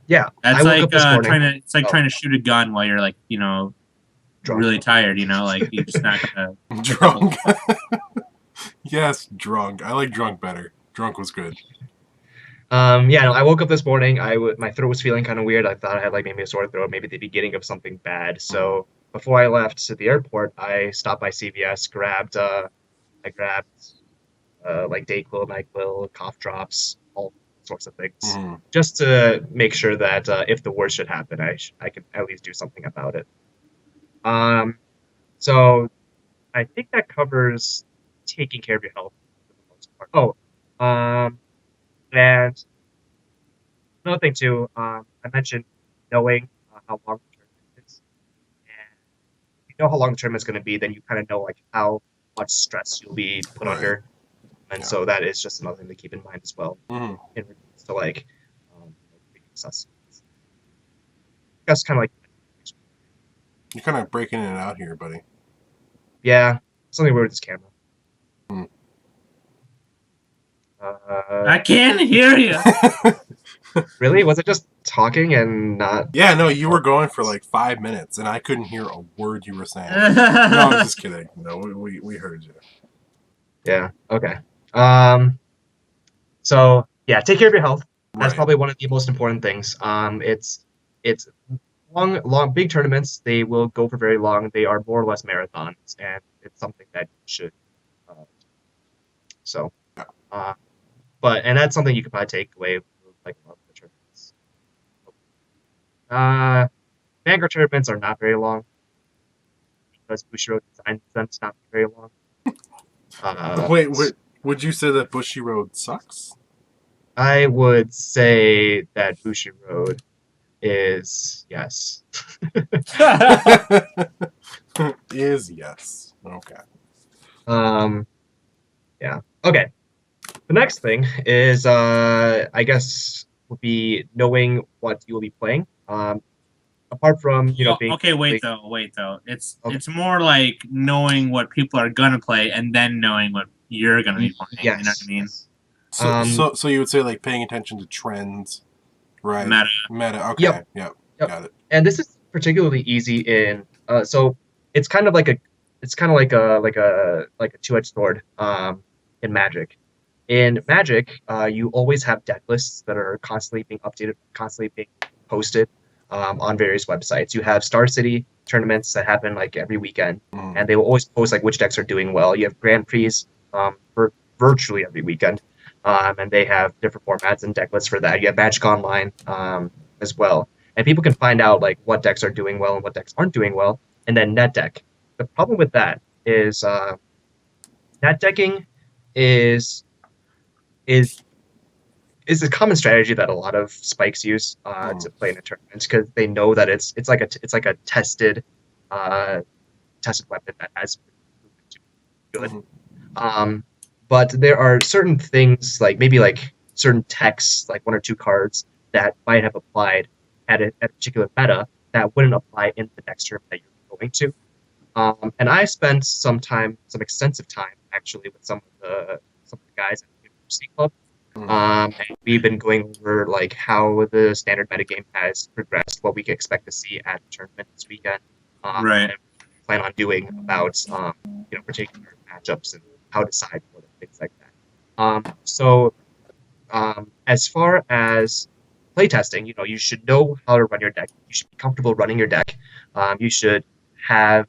Speaker 3: Yeah.
Speaker 1: That's
Speaker 3: I woke
Speaker 1: like
Speaker 3: up this morning.
Speaker 1: trying to shoot a gun while you're like,
Speaker 3: Drunk.
Speaker 1: really tired, like you're just not gonna
Speaker 2: Drunk. Yes, drunk. I like drunk better. Drunk was good.
Speaker 3: Yeah, no, I woke up this morning. My throat was feeling kind of weird. I thought I had like maybe a sore throat, maybe the beginning of something bad. So before I left to the airport, I stopped by CVS, grabbed like Dayquil, NyQuil, cough drops, all sorts of things,
Speaker 2: Mhm.
Speaker 3: just to make sure that if the worst should happen, I can at least do something about it. So I think that covers taking care of your health for the most part. Oh, and another thing too, I mentioned knowing how long the tournament is, and if you know how long the tournament's going to be, then you kind of know like how much stress you'll be put
Speaker 2: Right.
Speaker 3: under, and
Speaker 2: Yeah.
Speaker 3: so that is just another thing to keep in mind as well
Speaker 2: Mhm.
Speaker 3: in regards to like assessments. That's kind of like
Speaker 2: You're kind of breaking in and out here, buddy.
Speaker 3: yeah, something weird with this camera.
Speaker 2: Hmm.
Speaker 1: I can't hear you.
Speaker 3: Really? Was it just talking and not?
Speaker 2: Yeah, no, you were going for like 5 minutes, and I couldn't hear a word you were saying. No, I'm just kidding. No, we heard you.
Speaker 3: Yeah. Okay. So yeah, take care of your health. That's
Speaker 2: Right.
Speaker 3: probably one of the most important things. It's long big tournaments. They will go for very long. They are more or less marathons, and it's something that you should. So,
Speaker 2: Yeah.
Speaker 3: and that's something you could probably take away from, like a lot of the tournaments. Vanguard tournaments are not very long because Bushiroad designed them to not be very long.
Speaker 2: Wait, would you say that Bushy Road sucks?
Speaker 3: I would say that Bushiroad is yes.
Speaker 2: Is yes. Okay.
Speaker 3: Yeah. Okay. The next thing is I guess would be knowing what you will be playing. apart from being
Speaker 1: okay, wait though. It's more like knowing what people are gonna play and then knowing what you're gonna be playing.
Speaker 3: yes,
Speaker 1: You know what I mean?
Speaker 3: yes.
Speaker 2: So you would say like paying attention to trends, right?
Speaker 1: Meta.
Speaker 2: Okay.
Speaker 3: Yep.
Speaker 2: Got it.
Speaker 3: And this is particularly easy in so it's kind of like a two-edged sword in Magic. In Magic, you always have deck lists that are constantly being updated, constantly being posted on various websites. You have Star City tournaments that happen like every weekend, and they will always post like which decks are doing well. You have Grand Prix for virtually every weekend, and they have different formats and deck lists for that. You have Magic Online as well, and people can find out like what decks are doing well and what decks aren't doing well, and then net deck. The problem with that is net decking is is is a common strategy that a lot of spikes use to play in a tournament because they know that it's like a tested weapon that has proven to be good. But there are certain things like maybe like certain texts, like one or two cards that might have applied at a particular meta that wouldn't apply in the next tournament that you're going to. And I spent some extensive time actually with some of the guys at the University Club. And we've been going over like how the standard metagame has progressed, what we can expect to see at the tournament this weekend,
Speaker 1: Right.
Speaker 3: and plan on doing about particular matchups and how to decide for them, things like that. So as far as playtesting, you should know how to run your deck. You should be comfortable running your deck. You should have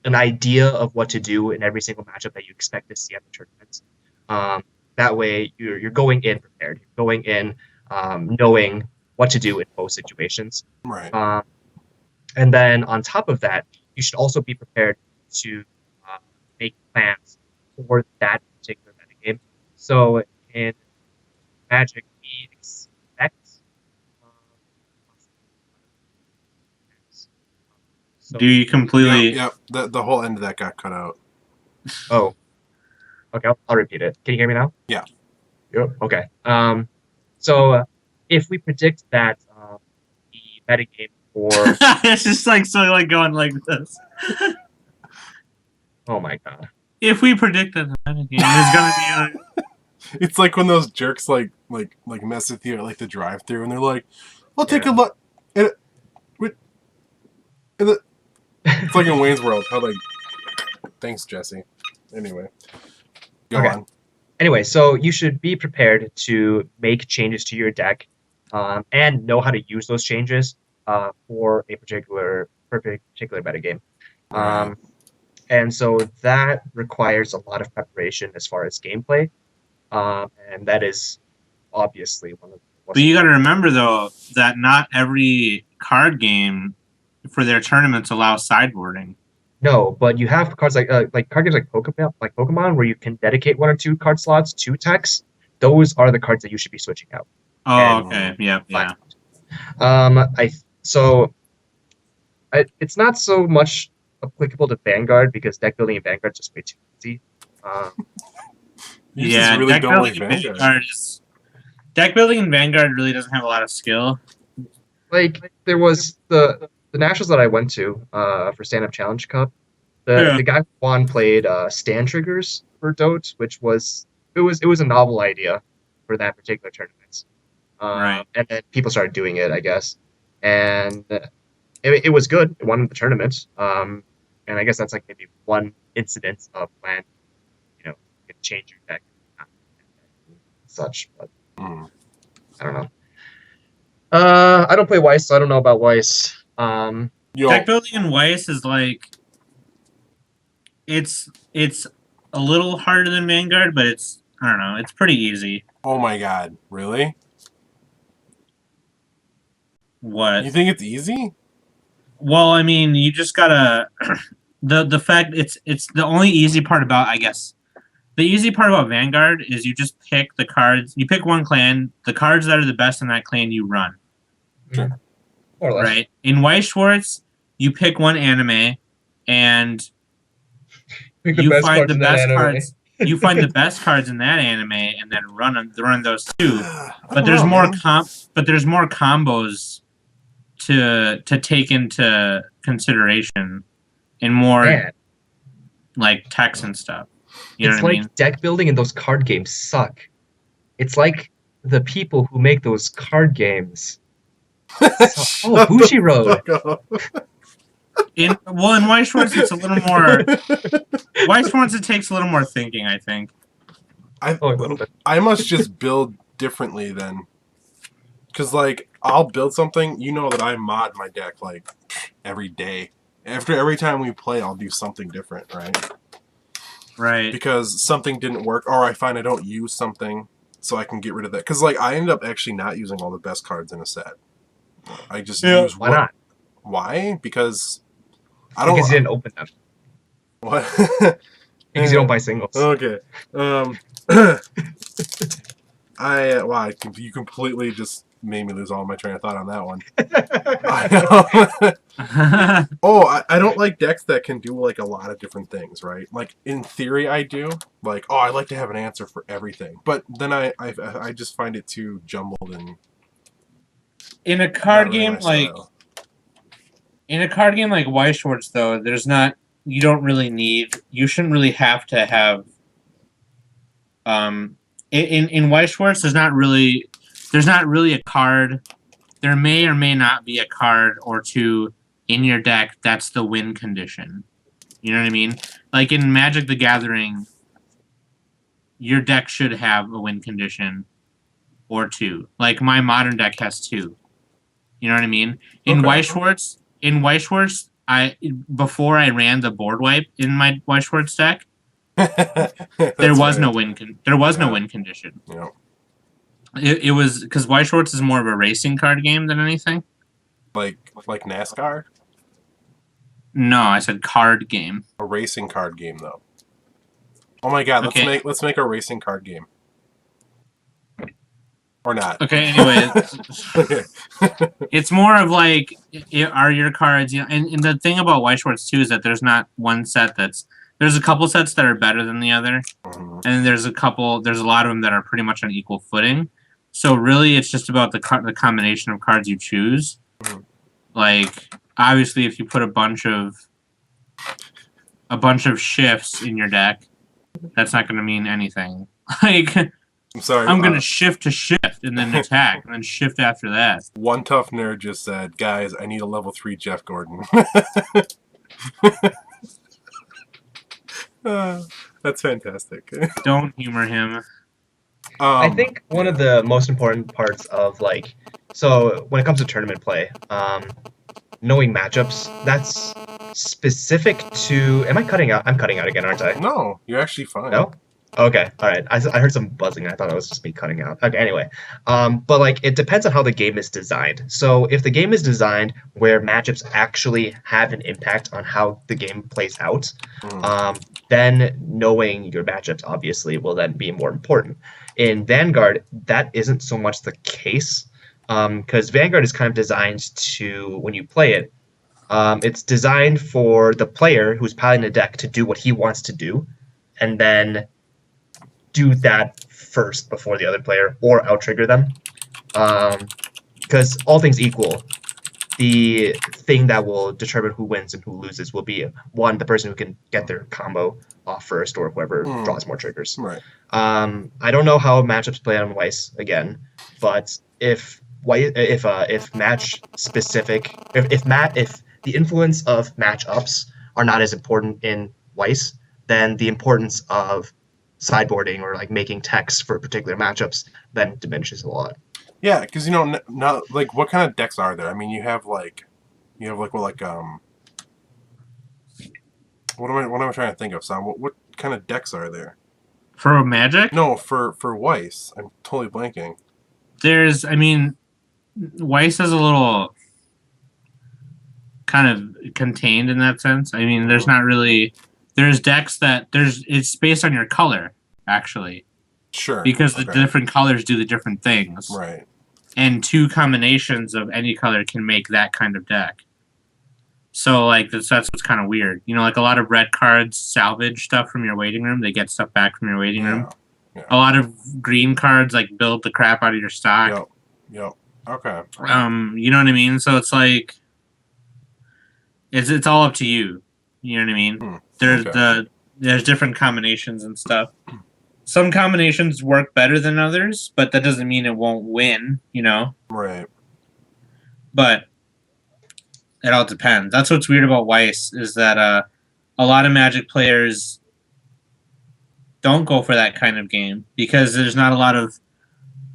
Speaker 3: an idea of what to do in every single matchup that you expect to see at the tournament. That way, you're going in prepared. You're going in knowing what to do in both situations.
Speaker 2: Right.
Speaker 3: And then on top of that, you should also be prepared to make plans for that particular metagame. So in Magic, we expect
Speaker 1: Do you completely?
Speaker 2: Yep. The whole end of that got cut out.
Speaker 3: Oh, okay. I'll repeat it. Can you hear me now?
Speaker 2: Yeah.
Speaker 3: Yep. Okay. So if we predict that the metagame for
Speaker 1: It's just like going like this.
Speaker 3: oh my god.
Speaker 1: If we predict that the metagame is gonna
Speaker 2: It's like when those jerks like mess with you at like the drive-through, and they're like, "I'll take a look." It's like in Wayne's World. How like, thanks, Jesse. Anyway, go on.
Speaker 3: Anyway, so you should be prepared to make changes to your deck, and know how to use those changes for a particular metagame. And so that requires a lot of preparation as far as gameplay, and that is obviously one of the most.
Speaker 1: But you got to remember though that not every card game for their tournaments allow sideboarding.
Speaker 3: No, but you have cards like card games like Pokemon, where you can dedicate one or two card slots to techs. Those are the cards that you should be switching out.
Speaker 1: Oh, okay. Yeah.
Speaker 3: It's not so much applicable to Vanguard because deck building in Vanguard is just way too easy.
Speaker 1: Yeah,
Speaker 2: really
Speaker 1: deck
Speaker 2: don't
Speaker 1: building
Speaker 2: like
Speaker 1: in
Speaker 2: Vanguard.
Speaker 1: deck building in Vanguard really doesn't have a lot of skill.
Speaker 3: Like there was the nationals that I went to for Stand Up Challenge Cup. The guy who won played stand triggers for Dote, which was a novel idea for that particular tournament.
Speaker 1: Right.
Speaker 3: And then people started doing it, I guess, and it was good. It won the tournament. And I guess that's like maybe one incident of when you can change your deck, and such. But I don't know. I don't play Weiss, so I don't know about Weiss.
Speaker 1: Deck building in Weiss is like it's a little harder than Vanguard, but it's I don't know, it's pretty easy.
Speaker 2: Oh my god, really?
Speaker 1: What?
Speaker 2: You think it's easy?
Speaker 1: Well, I mean, you just gotta the fact it's the only easy part about the easy part about Vanguard is you just pick the cards. You pick one clan, the cards that are the best in that clan you run.
Speaker 3: Sure. More or less.
Speaker 1: Right. In White Schwartz, you pick one anime and you find the best cards. You find the best cards in that anime and then run those too. But there's more combos to take into consideration in more
Speaker 3: Man,
Speaker 1: like text and stuff. You know
Speaker 3: it's
Speaker 1: what I
Speaker 3: like
Speaker 1: mean?
Speaker 3: deck building in those card games suck. It's like the people who make those card games.
Speaker 2: Shut
Speaker 3: Bushi
Speaker 2: the
Speaker 3: Road.
Speaker 2: fuck up.
Speaker 1: In White Schwartz, it's a little more. White Schwartz, it takes a little more thinking, I think.
Speaker 3: A little bit.
Speaker 2: I must just build differently then. Because, like, I'll build something, you know that I mod my deck, like, every day. After every time we play, I'll do something different, right?
Speaker 1: Right.
Speaker 2: Because something didn't work, or I find I don't use something, so I can get rid of that. Because, like, I end up actually not using all the best cards in a set. I just use
Speaker 3: Why not?
Speaker 2: Why? Because I don't...
Speaker 3: Because you didn't open them.
Speaker 2: What?
Speaker 3: Because you don't buy singles.
Speaker 2: Okay. You completely just made me lose all my train of thought on that one. I don't like decks that can do like a lot of different things, right? Like in theory, I do. Like, I like to have an answer for everything, but then I just find it too jumbled and
Speaker 1: in a card
Speaker 2: not really
Speaker 1: game
Speaker 2: my
Speaker 1: like
Speaker 2: style.
Speaker 1: in a card game like White Schwartz, though, you don't really need. You shouldn't really have to have. In White Schwartz, there's not really a card. There may or may not be a card or two in your deck that's the win condition. You know what I mean? Like in Magic the Gathering, your deck should have a win condition or two. Like my modern deck has two. You know what I mean? In
Speaker 2: Okay.
Speaker 1: White Schwartz, before I ran the board wipe in my White Schwartz deck, there was no win condition.
Speaker 2: Yeah.
Speaker 1: It was because White Schwartz is more of a racing card game than anything.
Speaker 2: Like NASCAR?
Speaker 1: No, I said card game.
Speaker 2: A racing card game, though. Oh my god!
Speaker 1: Okay.
Speaker 2: Let's make a racing card game. Or not.
Speaker 1: Okay. Anyway,
Speaker 2: Okay.
Speaker 1: it's more of like, are your cards? You know, and the thing about White Schwartz too is that there's not one set there's a couple sets that are better than the other, and there's a lot of them that are pretty much on equal footing. So really, it's just about the combination of cards you choose. Like, obviously, if you put a bunch of shifts in your deck, that's not going to mean anything. Like,
Speaker 2: I'm sorry.
Speaker 1: I'm going to shift to shift and then attack, and then shift after that.
Speaker 2: One tough nerd just said, "Guys, I need a level 3 Jeff Gordon." That's fantastic.
Speaker 1: Don't humor him.
Speaker 3: I think one of the most important parts of so when it comes to tournament play, knowing matchups, that's specific to. Am I cutting out? I'm cutting out again, aren't I?
Speaker 2: No, you're actually fine.
Speaker 3: No? Okay, all right. I heard some buzzing. I thought it was just me cutting out. Okay, anyway. But it depends on how the game is designed. So if the game is designed where matchups actually have an impact on how the game plays out, then knowing your matchups obviously will then be more important. In Vanguard, that isn't so much the case, because Vanguard is kind of designed to, when you play it, it's designed for the player who's piloting the deck to do what he wants to do, and then do that first before the other player, or out-trigger them. Because all things equal, the thing that will determine who wins and who loses will be, one, the person who can get their combo off first, or whoever draws more triggers.
Speaker 2: Right.
Speaker 3: I don't know how matchups play on Weiss again, but if match specific, if the influence of matchups are not as important in Weiss, then the importance of sideboarding or making text for particular matchups then diminishes a lot.
Speaker 2: Yeah, because not what kind of decks are there? I mean, what am I trying to think of, Sam? What kind of decks are there?
Speaker 1: For Magic?
Speaker 2: No, for Weiss. I'm totally blanking.
Speaker 1: Weiss is a little kind of contained in that sense. I mean, there's not really. There's decks it's based on your color, actually.
Speaker 2: Sure.
Speaker 1: Because the different colors do the different things.
Speaker 2: Right.
Speaker 1: And two combinations of any color can make that kind of deck. So, that's what's kind of weird. A lot of red cards salvage stuff from your waiting room. They get stuff back from your waiting room.
Speaker 2: Yeah.
Speaker 1: A lot of green cards, build the crap out of your stock.
Speaker 2: Yep. Okay.
Speaker 1: You know what I mean? So it's like it's all up to you. You know what I mean? There's different combinations and stuff. Some combinations work better than others, but that doesn't mean it won't win, you know?
Speaker 2: Right.
Speaker 1: But it all depends. That's what's weird about Weiss is that a lot of Magic players don't go for that kind of game because there's not a lot of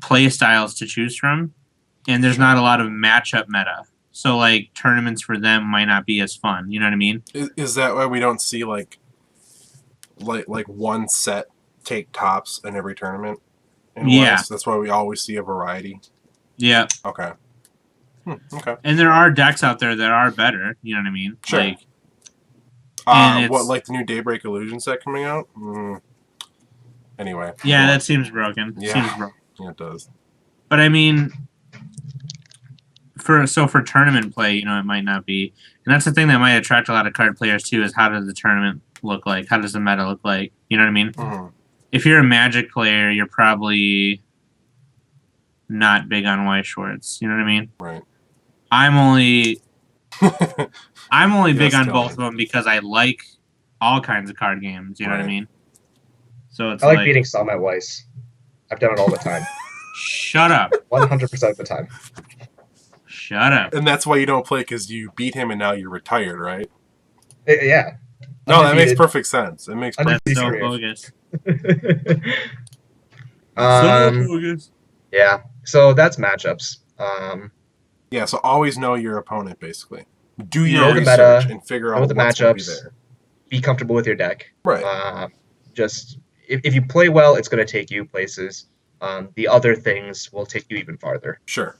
Speaker 1: play styles to choose from, and there's not a lot of matchup meta. So like tournaments for them might not be as fun. You know what I mean?
Speaker 2: Is that why we don't see like one set take tops in every tournament?
Speaker 1: Yeah.
Speaker 2: That's why we always see a variety.
Speaker 1: Yeah.
Speaker 2: Okay. Okay.
Speaker 1: And there are decks out there that are better. You know what I mean?
Speaker 2: Sure.
Speaker 1: Like,
Speaker 2: what, like the new Daybreak Illusion set coming out? Anyway.
Speaker 1: Yeah, that seems broken.
Speaker 2: Yeah.
Speaker 1: Seems broken.
Speaker 2: Yeah, it does.
Speaker 1: But I mean, for tournament play, you know, it might not be, and that's the thing that might attract a lot of card players too. Is how does the tournament look like? How does the meta look like? You know what I mean?
Speaker 2: Mm-hmm.
Speaker 1: If you're a Magic player, you're probably not big on White Shorts. You know what I mean?
Speaker 2: Right.
Speaker 1: I'm only big
Speaker 2: Yes,
Speaker 1: on
Speaker 2: tell
Speaker 1: both
Speaker 2: me.
Speaker 1: of them because I like all kinds of card games. You know what I mean? So it's
Speaker 3: I like beating Sam at Weiss. I've done it all the time.
Speaker 1: Shut up.
Speaker 3: 100% of the time.
Speaker 1: Shut up.
Speaker 2: And that's why you don't play, because you beat him and now you're retired, right?
Speaker 3: Yeah.
Speaker 2: No, that makes perfect sense. It makes
Speaker 1: That's
Speaker 2: perfect
Speaker 1: so
Speaker 2: sense.
Speaker 1: bogus.
Speaker 3: So
Speaker 1: bogus.
Speaker 3: Yeah. So that's matchups.
Speaker 2: Yeah, so always know your opponent, basically. Do
Speaker 1: Yeah.
Speaker 2: your
Speaker 3: Know the
Speaker 2: research
Speaker 3: meta,
Speaker 2: and figure
Speaker 3: know
Speaker 2: out
Speaker 3: the
Speaker 2: what's going to be
Speaker 3: matchups.
Speaker 2: there.
Speaker 3: Be comfortable with your deck.
Speaker 2: Right.
Speaker 3: Just if you play well, it's going to take you places. The other things will take you even farther.
Speaker 2: Sure.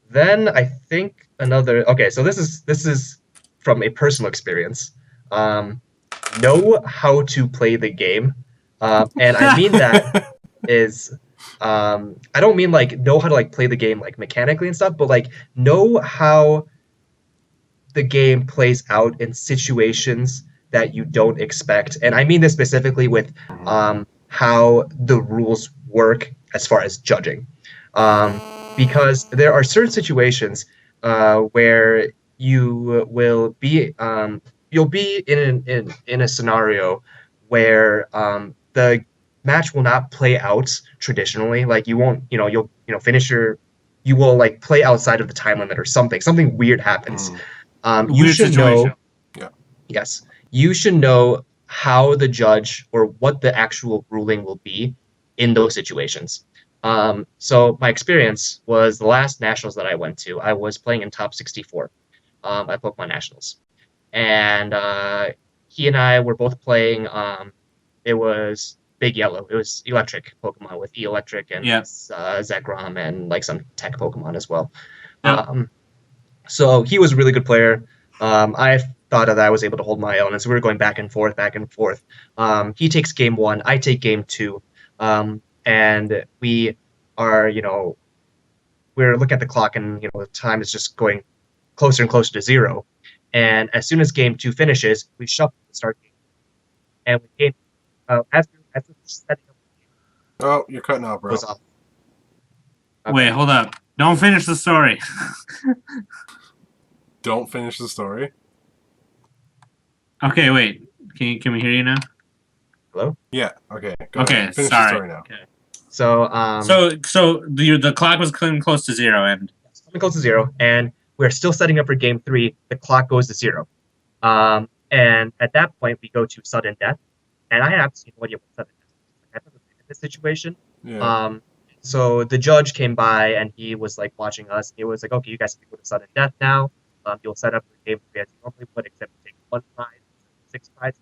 Speaker 3: Then I think another. Okay, so this is from a personal experience. Know how to play the game, and I mean that is. I don't mean like know how to like play the game like mechanically and stuff, but like know how the game plays out in situations that you don't expect. And I mean this specifically with how the rules work as far as judging. Because there are certain situations where you will be you'll be in a scenario where the match will not play out traditionally. Like you won't, you'll finish you will like play outside of the time limit or something. Something weird happens. You
Speaker 1: Weird
Speaker 3: should
Speaker 1: situation.
Speaker 3: know.
Speaker 2: Yeah.
Speaker 3: Yes, you should know how the judge or what the actual ruling will be in those situations. So my experience was the last nationals that I went to. I was playing in top 64 at Pokemon Nationals, and he and I were both playing. It was Big Yellow. It was electric Pokemon with Electric and Zekrom and like some tech Pokemon as well.
Speaker 1: Yep.
Speaker 3: So he was a really good player. I thought that I was able to hold my own, and so we were going back and forth, back and forth. He takes game one, I take game two, and we are, we're looking at the clock, and the time is just going closer and closer to zero. And as soon as game two finishes, we shuffle the start game, and with game as we're setting up the game,
Speaker 2: Oh, you're cutting out, bro.
Speaker 3: goes off. Okay.
Speaker 1: Wait, hold up. Don't finish the story.
Speaker 2: Don't finish the story.
Speaker 1: Okay, wait. Can we hear you now?
Speaker 3: Hello?
Speaker 2: Yeah. Okay. Go
Speaker 1: Okay,
Speaker 2: ahead. Finish
Speaker 1: sorry.
Speaker 2: the story now.
Speaker 1: Okay.
Speaker 3: So
Speaker 1: The clock was coming close to zero, and
Speaker 3: something close to zero, and we're still setting up for game three. The clock goes to zero. And at that point, we go to sudden death. And I have absolutely no idea what sudden death is. I've never been in this situation.
Speaker 2: Yeah.
Speaker 3: So the judge came by, and he was like watching us. He was like, okay, you guys can go to sudden death now. You'll set up for game three as you normally would, except you take one prize, 6 prizes.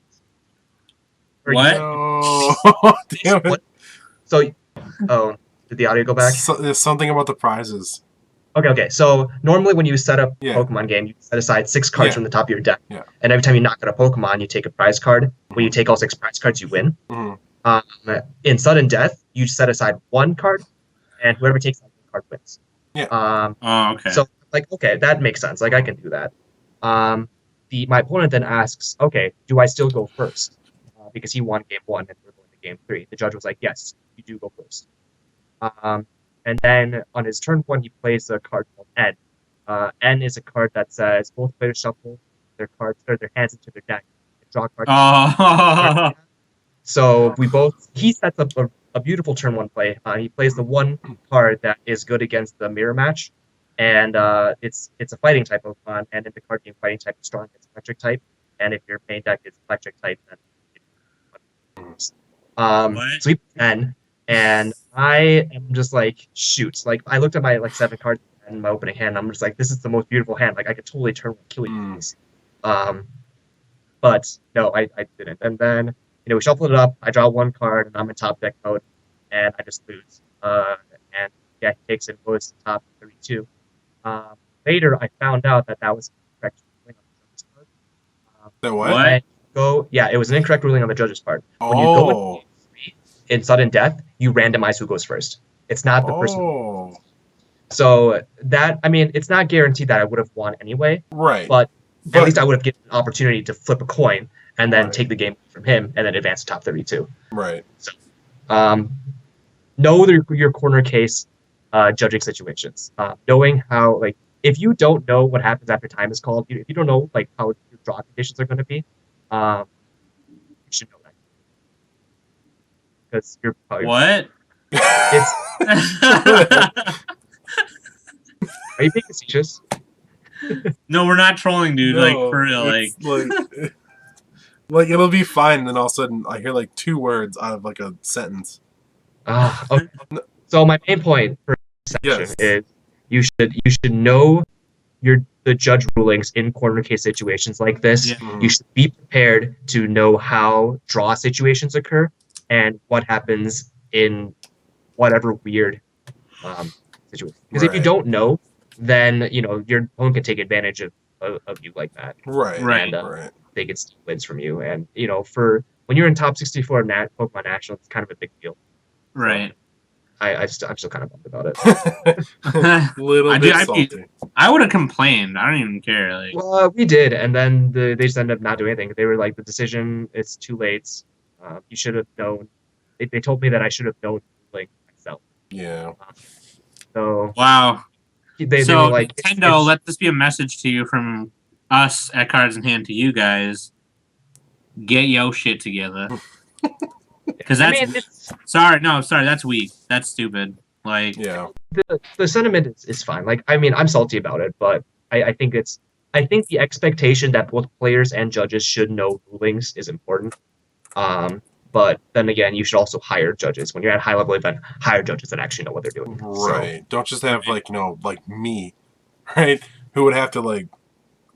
Speaker 1: What?
Speaker 2: No. Damn it.
Speaker 3: So, did the audio go back?
Speaker 2: There's something about the prizes.
Speaker 3: Okay. So normally when you set up
Speaker 2: Yeah.
Speaker 3: a Pokemon game, you set aside 6 cards
Speaker 2: Yeah.
Speaker 3: from the top of your deck.
Speaker 2: Yeah.
Speaker 3: And every time you knock out a Pokemon, you take a prize card. When you take all 6 prize cards, you win.
Speaker 2: Mm-hmm.
Speaker 3: In sudden death, you set aside 1 card, and whoever takes that card wins.
Speaker 2: Yeah.
Speaker 1: Oh, okay.
Speaker 3: So, okay, that makes sense. I can do that. My opponent then asks, okay, do I still go first? Because he won game 1 and we're going to game 3. The judge was like, yes, you do go first. And And then on his turn 1, he plays a card called N. N is a card that says both players shuffle their cards or their hands into their deck and draw cards.
Speaker 1: Oh.
Speaker 3: So he sets up a beautiful turn 1 play. He plays the one card that is good against the mirror match, and it's a fighting type of Pokemon, and in the card game, fighting type is strong against electric type, and if your main deck is electric type, then so he plays N, and I am just like, shoot. Like, I looked at my 7 cards in my opening hand, and I'm just like, this is the most beautiful hand. Like, I could totally turn 1 kill you with this. But no, I didn't. And then, we shuffled it up. I draw 1 card, and I'm in top deck mode, and I just lose. And yeah, he takes it and goes to top 32. Later, I found out that was incorrect ruling on the judge's part.
Speaker 2: That what?
Speaker 3: It was an incorrect ruling on the judge's part. When you go in sudden death, you randomize who goes first. It's not the person. So that, it's not guaranteed that I would have won anyway.
Speaker 2: Right.
Speaker 3: But at least I would have given an opportunity to flip a coin and then take the game from him and then advance to top 32.
Speaker 2: Right.
Speaker 3: So, know your corner case judging situations. Knowing how, if you don't know what happens after time is called, if you don't know, how your draw conditions are going to be, you should know that. Because you're probably...
Speaker 1: What?
Speaker 3: Are you being facetious?
Speaker 1: No, we're not trolling, dude.
Speaker 2: No,
Speaker 1: for real.
Speaker 2: It'll be fine, and then all of a sudden I hear 2 words out of a sentence.
Speaker 3: Okay. So my main point for this section is you should know the judge rulings in corner case situations like this.
Speaker 1: Yeah.
Speaker 3: You should be prepared to know how draw situations occur and what happens in whatever weird situation. Because if you don't know, then your opponent can take advantage of you like that.
Speaker 2: Right.
Speaker 3: And they can steal wins from you. And for when you're in top 64 Pokemon National, it's kind of a big deal.
Speaker 1: Right.
Speaker 3: I'm still kind of bummed about it.
Speaker 2: Little bit salty.
Speaker 1: I would have complained. I don't even care.
Speaker 3: Well, we did, and then they just ended up not doing anything. They were like, the decision, it's too late. You should have known. They told me that I should have known myself.
Speaker 2: Yeah.
Speaker 3: So
Speaker 1: wow.
Speaker 3: They
Speaker 1: so
Speaker 3: were like,
Speaker 1: Nintendo, let this be a message to you from us at Cards in Hand to you guys. Get your shit together. Because that's sorry, that's weak. That's stupid.
Speaker 3: The sentiment is fine. I'm salty about it, but I think the expectation that both players and judges should know rulings is important. But then again, you should also hire judges. When you're at high level event, hire judges that actually know what they're doing.
Speaker 2: Right. So, don't just have me, right? Who would have to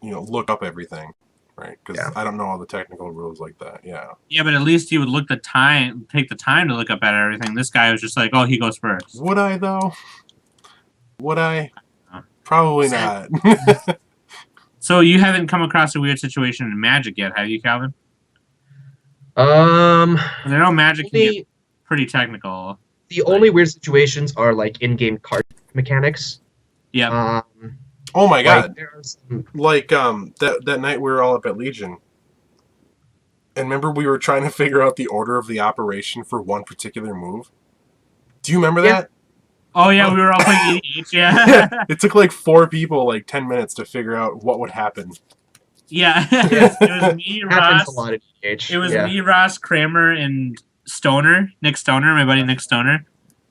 Speaker 2: look up everything, right? Because I don't know all the technical rules like that. Yeah.
Speaker 1: Yeah, but at least you would take the time to look up at everything. This guy was just like, oh, he goes first.
Speaker 2: Would I though? Would I? Probably not.
Speaker 1: So you haven't come across a weird situation in Magic yet, have you, Calvin?
Speaker 3: I
Speaker 1: know Magic can get pretty technical.
Speaker 3: The only weird situations are in-game card mechanics.
Speaker 1: Yeah.
Speaker 2: Oh my god! That night we were all up at Legion, and remember we were trying to figure out the order of the operation for one particular move. Do you remember that?
Speaker 1: Oh yeah, we were all playing EDH. Yeah.
Speaker 2: It took 4 people 10 minutes to figure out what would happen.
Speaker 1: Yeah, it was me, Ross.
Speaker 3: A lot of EDH.
Speaker 1: It was me, Ross, Kramer, and Nick Stoner, my buddy Nick Stoner,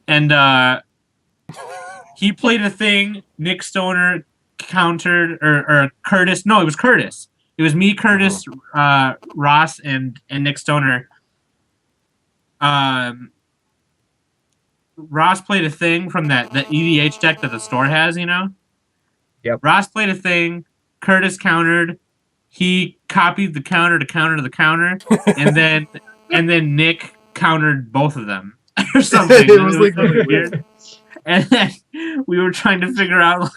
Speaker 1: and he played a thing. Nick Stoner countered, or Curtis. No, it was Curtis. It was me, Curtis, Ross, and Nick Stoner. Ross played a thing from that EDH deck that the store has,
Speaker 3: Yep.
Speaker 1: Ross played a thing. Curtis countered. He copied the counter to the counter, and then Nick countered both of them or something. It was really weird. And then we were trying to figure out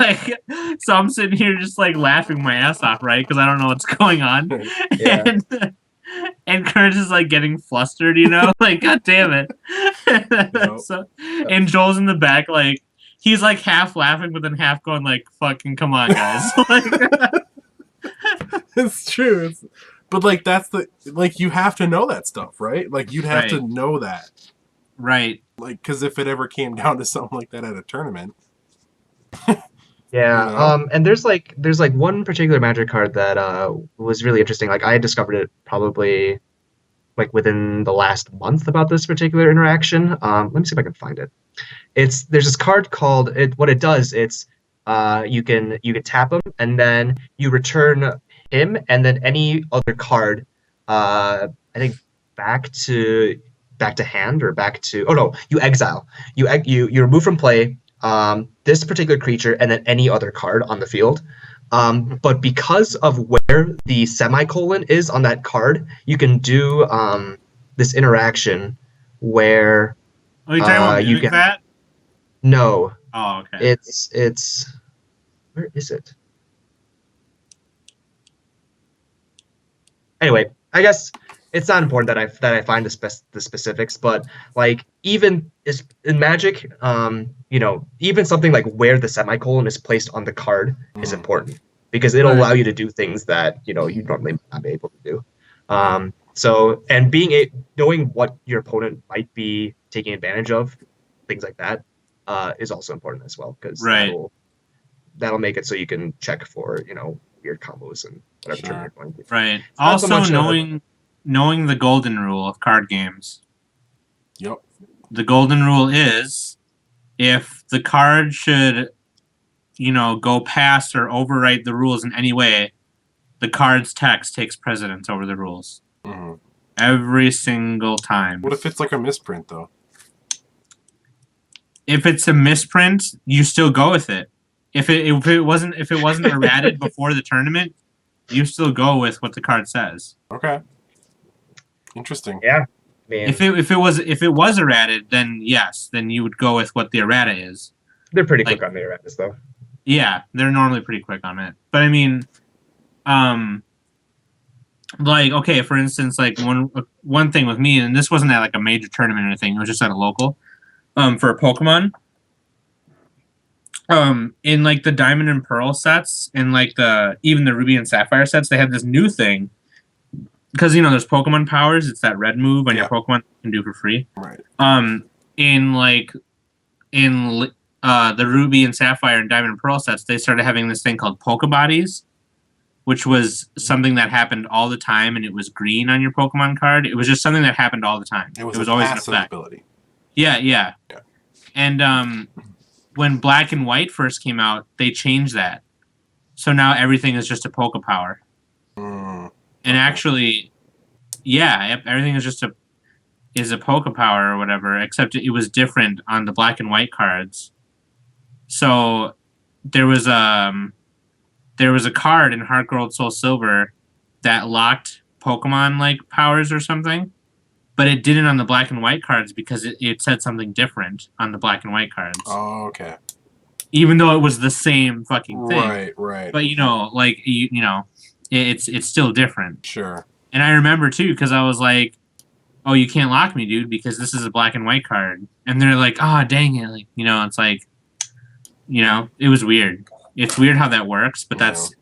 Speaker 1: so I'm sitting here just laughing my ass off, right? Because I don't know what's going on.
Speaker 3: Yeah.
Speaker 1: And Curtis is getting flustered, God damn it.
Speaker 2: Nope.
Speaker 1: And Joel's in the back, he's half laughing, but then half going fucking come on, guys.
Speaker 2: It's true. But that's the you have to know that stuff, right? You'd have to know that.
Speaker 1: Right.
Speaker 2: Like, because if it ever came down to something like that at a tournament,
Speaker 3: Yeah,
Speaker 2: you know?
Speaker 3: and there's like one particular Magic card that was really interesting. Like I discovered it probably like within the last month about this particular interaction. Let me see if I can find it. There's this card called it. What it does, it's you can tap him and then you return him and then any other card. I think back to back to hand or back to. Oh no, you exile. You remove from play this particular creature and then any other card on the field. But because of where the semicolon is on that card, you can do this interaction where
Speaker 1: Are you talking about
Speaker 3: you
Speaker 1: Mimic
Speaker 3: can
Speaker 1: that?
Speaker 3: no,
Speaker 1: Oh, okay.
Speaker 3: it's where is it? Anyway, I guess it's not important that I find the specifics, but like even is in Magic, even something like where the semicolon is placed on the card is
Speaker 2: Mhm.
Speaker 3: important because it'll
Speaker 1: Right.
Speaker 3: allow you to do things that you normally might not be able to do. So and knowing what your opponent might be taking advantage of, things like that, is also important as well because
Speaker 1: Right.
Speaker 3: that'll make it so you can check for weird combos and whatever turn
Speaker 2: Sure.
Speaker 3: you're going to.
Speaker 1: Right.
Speaker 3: It's not so
Speaker 1: Also,
Speaker 3: much
Speaker 1: knowing the golden rule of card games.
Speaker 2: Yep.
Speaker 1: The golden rule is if the card should, go past or overwrite the rules in any way, the card's text takes precedence over the rules.
Speaker 2: hmm
Speaker 1: Every single time.
Speaker 2: What if it's like a misprint though?
Speaker 1: If it's a misprint, you still go with it. If it wasn't errated before the tournament, you still go with what the card says.
Speaker 2: Okay. Interesting.
Speaker 3: Yeah. I mean,
Speaker 1: If it was errated, then yes, then you would go with what the errata is.
Speaker 3: they're pretty
Speaker 1: like-
Speaker 3: quick on the erratas though.
Speaker 1: Yeah, they're normally pretty quick on it. But I mean, like okay, for instance, like one thing with me, and this wasn't at like a major tournament or anything. It was just at a local. For a Pokemon. In like the Diamond and Pearl sets, and like even the Ruby and Sapphire sets, they had this new thing. Because there's Pokemon powers, it's that red move on your Pokemon you can do for free.
Speaker 2: Right.
Speaker 1: In the Ruby and Sapphire and Diamond and Pearl sets, they started having this thing called Pokebodies, which was something that happened all the time, and it was green on your Pokemon card. It was just something that happened all the time.
Speaker 2: It was
Speaker 1: always an
Speaker 2: passive
Speaker 1: effect.
Speaker 2: ability.
Speaker 1: Yeah. And when Black and White first came out, they changed that. So now everything is just a Poke Power. And actually, everything is just a Poke Power or whatever, except it was different on the Black and White cards. So there was a card in Heart Gold Soul Silver that locked Pokemon like powers or something. But it didn't on the Black and White cards because it said something different on the Black and White cards.
Speaker 2: Oh, okay.
Speaker 1: Even though it was the same fucking thing.
Speaker 2: Right.
Speaker 1: But it's still different.
Speaker 2: Sure.
Speaker 1: And I remember too because I was like, "Oh, you can't lock me, dude, because this is a Black and White card." And they're like, "Oh, dang it!" Like it's like, it was weird. It's weird how that works, but that's.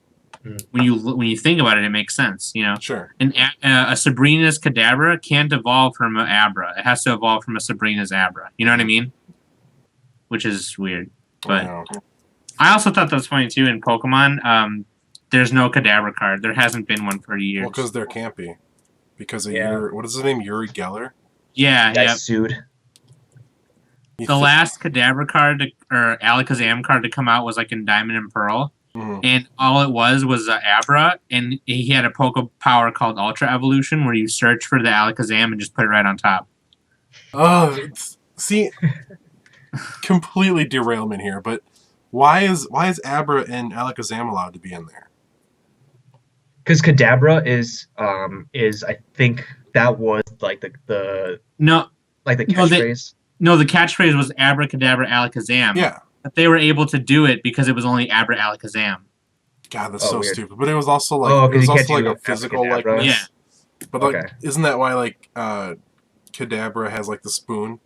Speaker 1: When you think about it, it makes sense,
Speaker 2: Sure.
Speaker 1: And a Sabrina's Kadabra can't evolve from an Abra. It has to evolve from a Sabrina's Abra. You know what I mean? Which is weird. But I also thought that was funny too in Pokemon. There's no Kadabra card. There hasn't been one for years.
Speaker 2: Well, because they're campy. Because of what is his name? Yuri Geller?
Speaker 1: Yeah.
Speaker 3: Sued.
Speaker 1: The last Kadabra card or Alakazam card to come out was like in Diamond and Pearl. And all it was an Abra, and he had a Poke Power called Ultra Evolution, where you search for the Alakazam and just put it right on top.
Speaker 2: Oh, see, completely derailment here, but why is Abra and Alakazam allowed to be in there?
Speaker 3: Because Kadabra is I think that was like the catchphrase.
Speaker 1: No, the catchphrase was Abracadabra Alakazam.
Speaker 2: Yeah.
Speaker 1: But they were able to do it because it was only Abra Alakazam.
Speaker 2: God, that's so
Speaker 3: weird.
Speaker 2: stupid. But it was also like a physical likeness.
Speaker 1: Yeah.
Speaker 2: But like, isn't that why like Kadabra has like the spoon